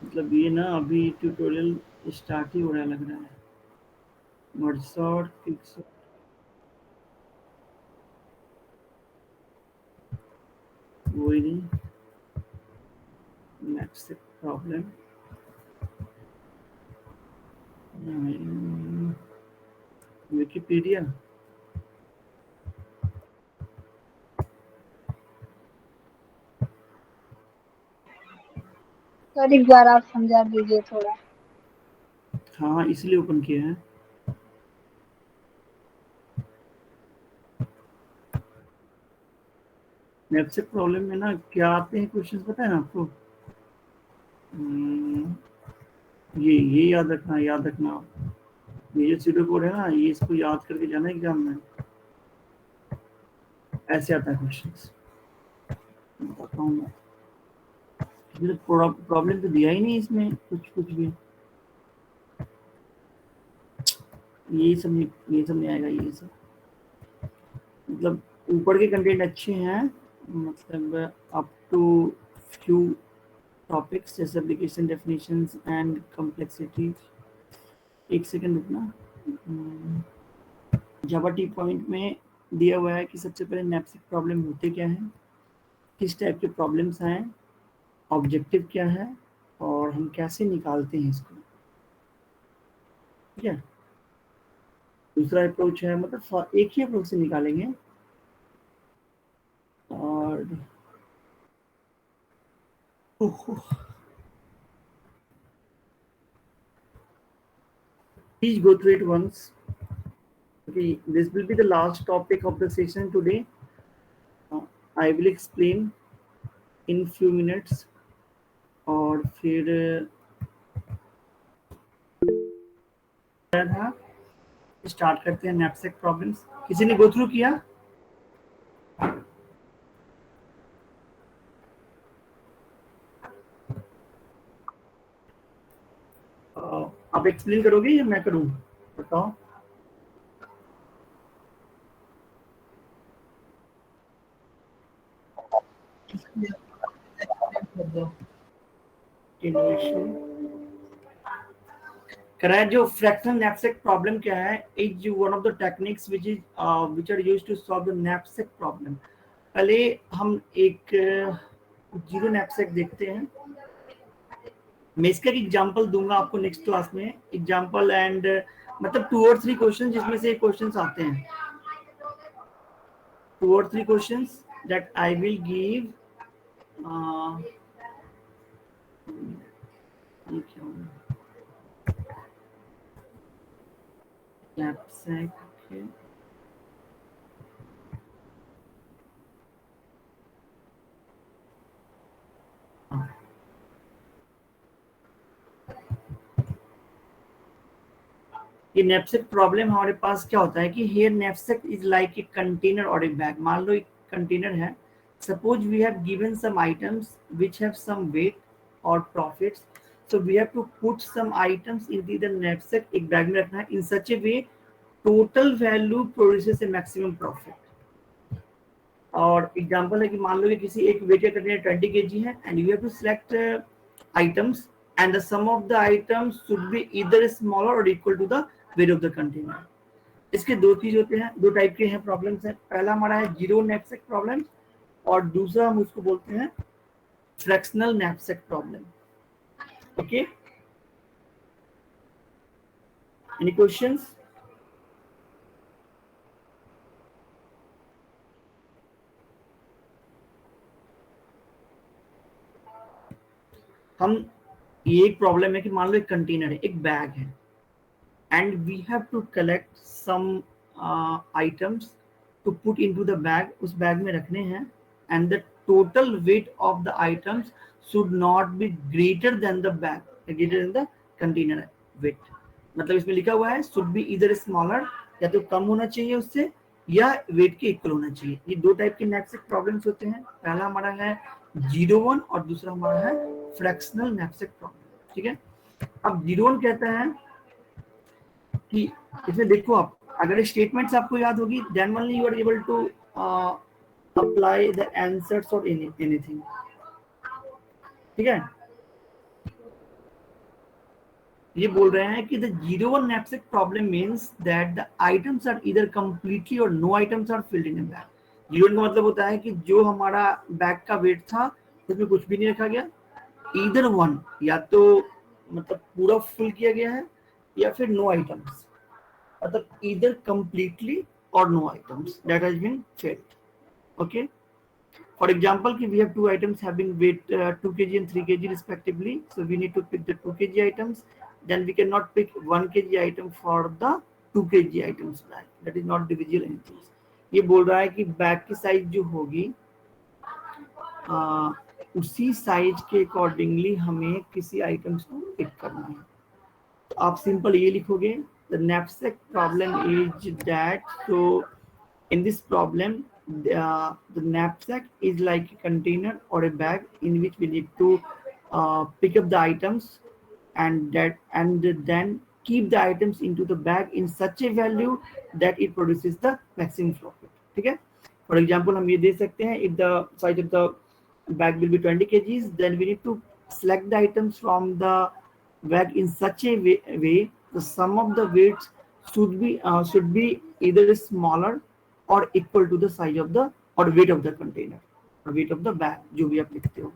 मतलब ये ना अभी ट्यूटोरियल स्टार्ट ही हो रहा लग रहा है। मर्ज सॉर्ट, क्विक सॉर्ट, वही नहीं, नैपसैक प्रॉब्लम विकिपीडिया। सर एक बार आप समझा दीजिए थोड़ा। हाँ, इसलिए ओपन किया है। नैपसैक प्रॉब्लम में ना क्या आते हैं क्वेश्चंस, पता है ना आपको? ये याद रखना, याद रखना। ये जो सीडो कोड है ना, ये इसको याद करके जाना एग्जाम में, ऐसे आता है क्वेश्चंस। बताता हूँ मैं, प्रॉब्लम तो दिया ही नहीं इसमें कुछ भी। ये सब नहीं आएगा, ये सब मतलब ऊपर के कंटेंट अच्छे हैं, मतलब अप टू फ्यू टॉपिक्स जैसे एप्लीकेशन डेफिनेशंस एंड कॉम्प्लेक्सिटी। एक सेकंड रुकना। जावा टी पॉइंट में दिया हुआ है कि सबसे पहले नैपसैक प्रॉब्लम होते क्या है, किस टाइप के प्रॉब्लम्स हैं, ऑब्जेक्टिव क्या है, और हम कैसे निकालते हैं इसको। ठीक है, दूसरा अप्रोच है, मतलब एक ही अप्रोच से निकालेंगे। और please go through it once. Okay, this will be the last topic of the session today. I will explain in few minutes और फिर स्टार्ट करते हैं नैपसैक प्रॉब्लम्स। किसी ने गो थ्रू किया? आप एक्सप्लेन करोगे या मैं करूं? बताओ। Correct, जो फ्रैक्शनल नैपसैक प्रॉब्लम क्या है, is one of the techniques which are used to solve the knapsack problem। पहले हम एक जीरो नैपसैक देखते हैं। मैं इसका एक एग्जांपल दूंगा आपको नेक्स्ट क्लास में, एग्जांपल एंड मतलब 2 और 3 क्वेश्चन जिसमें से क्वेश्चंस आते हैं, 2 और 3 questions that I will give. knapsack, okay। ये नैपसेक प्रॉब्लम हमारे पास क्या होता है कि here knapsack is like a container और ए बैग। मान लो एक कंटेनर है, suppose we have given some items which have some weight और profits, so we have to put some items in the knapsack, एक बैग में रखना है in such a way total value produces a maximum profit. और example है कि मान लो कि किसी एक वेट का कंटेनर 20 केजी है and you have to select items and the sum of the items should be either smaller or equal to the weight of the container। इसके दो चीज होते हैं, दो टाइप के हैं प्रॉब्लम्स हैं। पहला हमारा है जीरो नैपसेक प्रॉब्लम और दूसरा हम उसको बोलते हैं fractional knapsack problem. Okay, any questions? हम ये एक प्रॉब्लम है कि मान लो एक कंटेनर है, एक बैग है and we have to collect some items to put into the bag, उस बैग में रखने हैं and the total weight of the items should not be greater than the bag, greater than the container weight। मतलब इसमें लिखा हुआ है should be either smaller, या तो कम होना चाहिए उससे या वेट के इक्वल होना चाहिए। ये दो टाइप के नैपसेक प्रॉब्लम्स होते हैं, पहला हमारा है 01 और दूसरा हमारा है फ्रैक्शनल नैपसेक प्रॉब्लम। ठीक है, अब 01 कहता है कि इसमें देखो, आप अगर स्टेटमेंट्स आपको याद होगी then only you are able to apply the answers और एनीथिंग। ठीक है, ये बोल रहे हैं कि the 01 knapsack problem means that the items are either completely और no items are filled in a bag. 01 का मतलब होता है कि जो हमारा बैग का वेट था उसमें कुछ भी नहीं रखा गया, ईदर वन, या तो मतलब पूरा फुल किया गया है या फिर नो आइटम्स, मतलब either completely or no items that has been filled। Okay, for example we have two items having weight 2 kg and 3 kg respectively, so we need to pick the 2 kg items, then we cannot pick 1 kg item for the 2 kg items bag, that is not divisible anything। ये बोल रहा है कि bag की size जो होगी उसी size के अकॉर्डिंगली हमें किसी आइटम्स को पिक करना है। तो आप सिंपल ये लिखोगे the knapsack problem is that, so in this problem the knapsack is like a container or a bag in which we need to pick up the items and then keep the items into the bag in such a value that it produces the maximum profit। ठीक है, for example हम ये दे सकते हैं if the size of the bag will be 20 kgs, then we need to select the items from the bag in such a way the sum of the weights should be either smaller or equal to the size of the or weight of the container or weight of the bag, जो भी आप लिखते हो।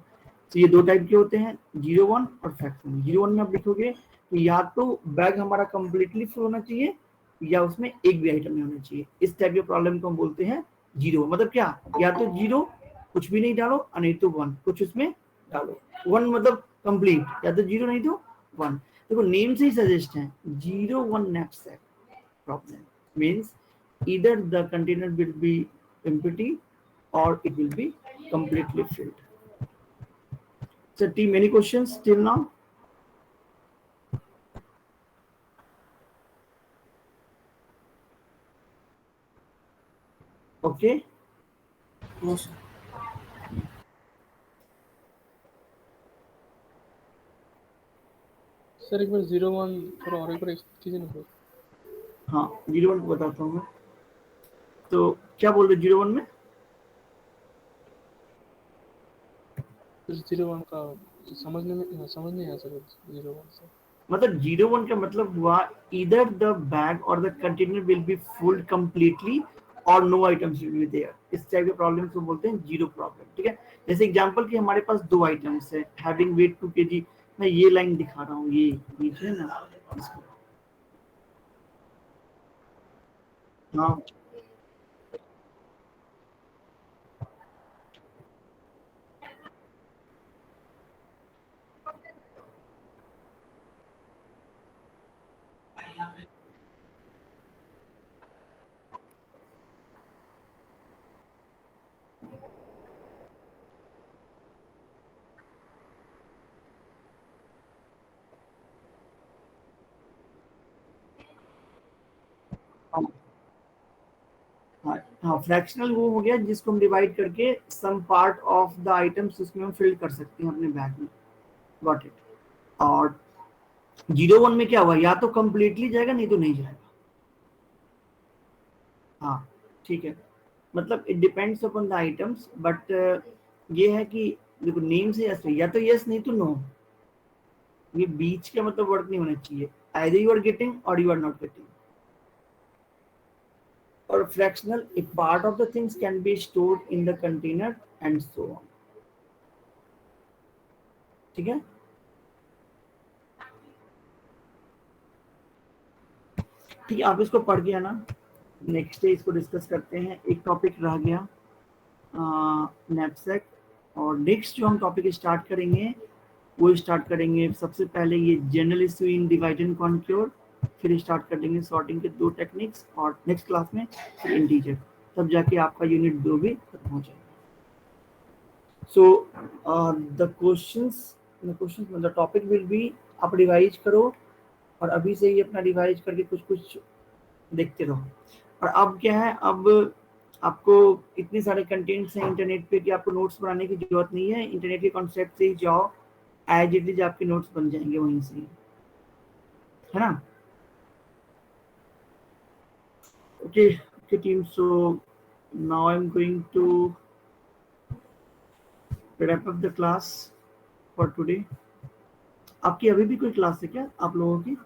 तो ये दो type के होते हैं, 01 और फ्रैक्शनल। 01 में आप लिखोगे कि या तो बैग हमारा कंप्लीटली फुल होना चाहिए या उसमें एक भी आइटम नहीं होना चाहिए। इस टाइप के प्रॉब्लम को हम बोलते हैं जीरो। मतलब क्या, या तो जीरो कुछ भी नहीं डालो और नहीं तो वन कुछ उसमें डालो। वन मतलब कंप्लीट, या तो जीरो नहीं तो वन। देखो नेम से ही सजेस्ट है 01 knapsack problem means either the container will be empty or it will be completely filled। So team, any questions till now? Okay, no sir. Sir एक बार 01 थोड़ा और एक बार कीजिए ना सर। हाँ 01 को बताता हूँ मैं। तो क्या बोल रहे 01 में? सर 01 का समझ नहीं आया सर 01 से। मतलब 01 का मतलब हुआ either the bag or the container will be full completely और no items will be there। इस टाइप के प्रॉब्लम को बोलते हैं जीरो प्रॉब्लम। ठीक है, जैसे एग्जांपल कि हमारे पास दो आइटम्स है हैविंग वेट 2 kg। मैं ये लाइन दिखा रहा हूँ, ये नीचे है ना इसको। हाँ हाँ, फ्रैक्शनल वो हो गया जिसको हम डिवाइड करके some part of the items उसमें हम फिल कर सकते हैं अपने बैग में। Got it. और 0-1 में क्या हुआ, या तो कंप्लीटली जाएगा नहीं तो नहीं जाएगा। हाँ ठीक है, मतलब it depends upon the items, but ये है कि देखो नेम से यस, या तो यस नहीं तो नो, ये बीच का मतलब वर्ड नहीं होना चाहिए। either you are getting or you are not getting। और fractional, a part of the things can be stored in the container and so on। ठीक है, ठीक है, आप इसको पढ़ के आना, नेक्स्ट डे इसको डिस्कस करते हैं। एक टॉपिक रह गया नैपसैक, और नेक्स्ट जो हम टॉपिक स्टार्ट करेंगे वो स्टार्ट करेंगे सबसे पहले ये general issue in divide and conquer, फिर स्टार्ट कर देंगे सॉर्टिंग के 2 टेक्निक्स, और नेक्स्ट क्लास में फिर इंटीजर, तब जाके आपका यूनिट 2 भी खत्म हो जाएगा। सो द क्वेश्चंस मतलब टॉपिक विल बी, आप रिवाइज करो, और अभी से ही अपना रिवाइज करके कुछ कुछ देखते रहो। और अब क्या है, अब आपको इतने सारे कंटेंट्स हैं इंटरनेट पे कि आपको नोट्स बनाने की जरूरत नहीं है। इंटरनेट के कॉन्सेप्ट से ही जाओ, एज इट इज आपके नोट्स बन जाएंगे वहीं से, है ना। Okay okay team, so now I am going to wrap up the class for today. आपकी अभी भी कोई क्लास है क्या आप लोगों की?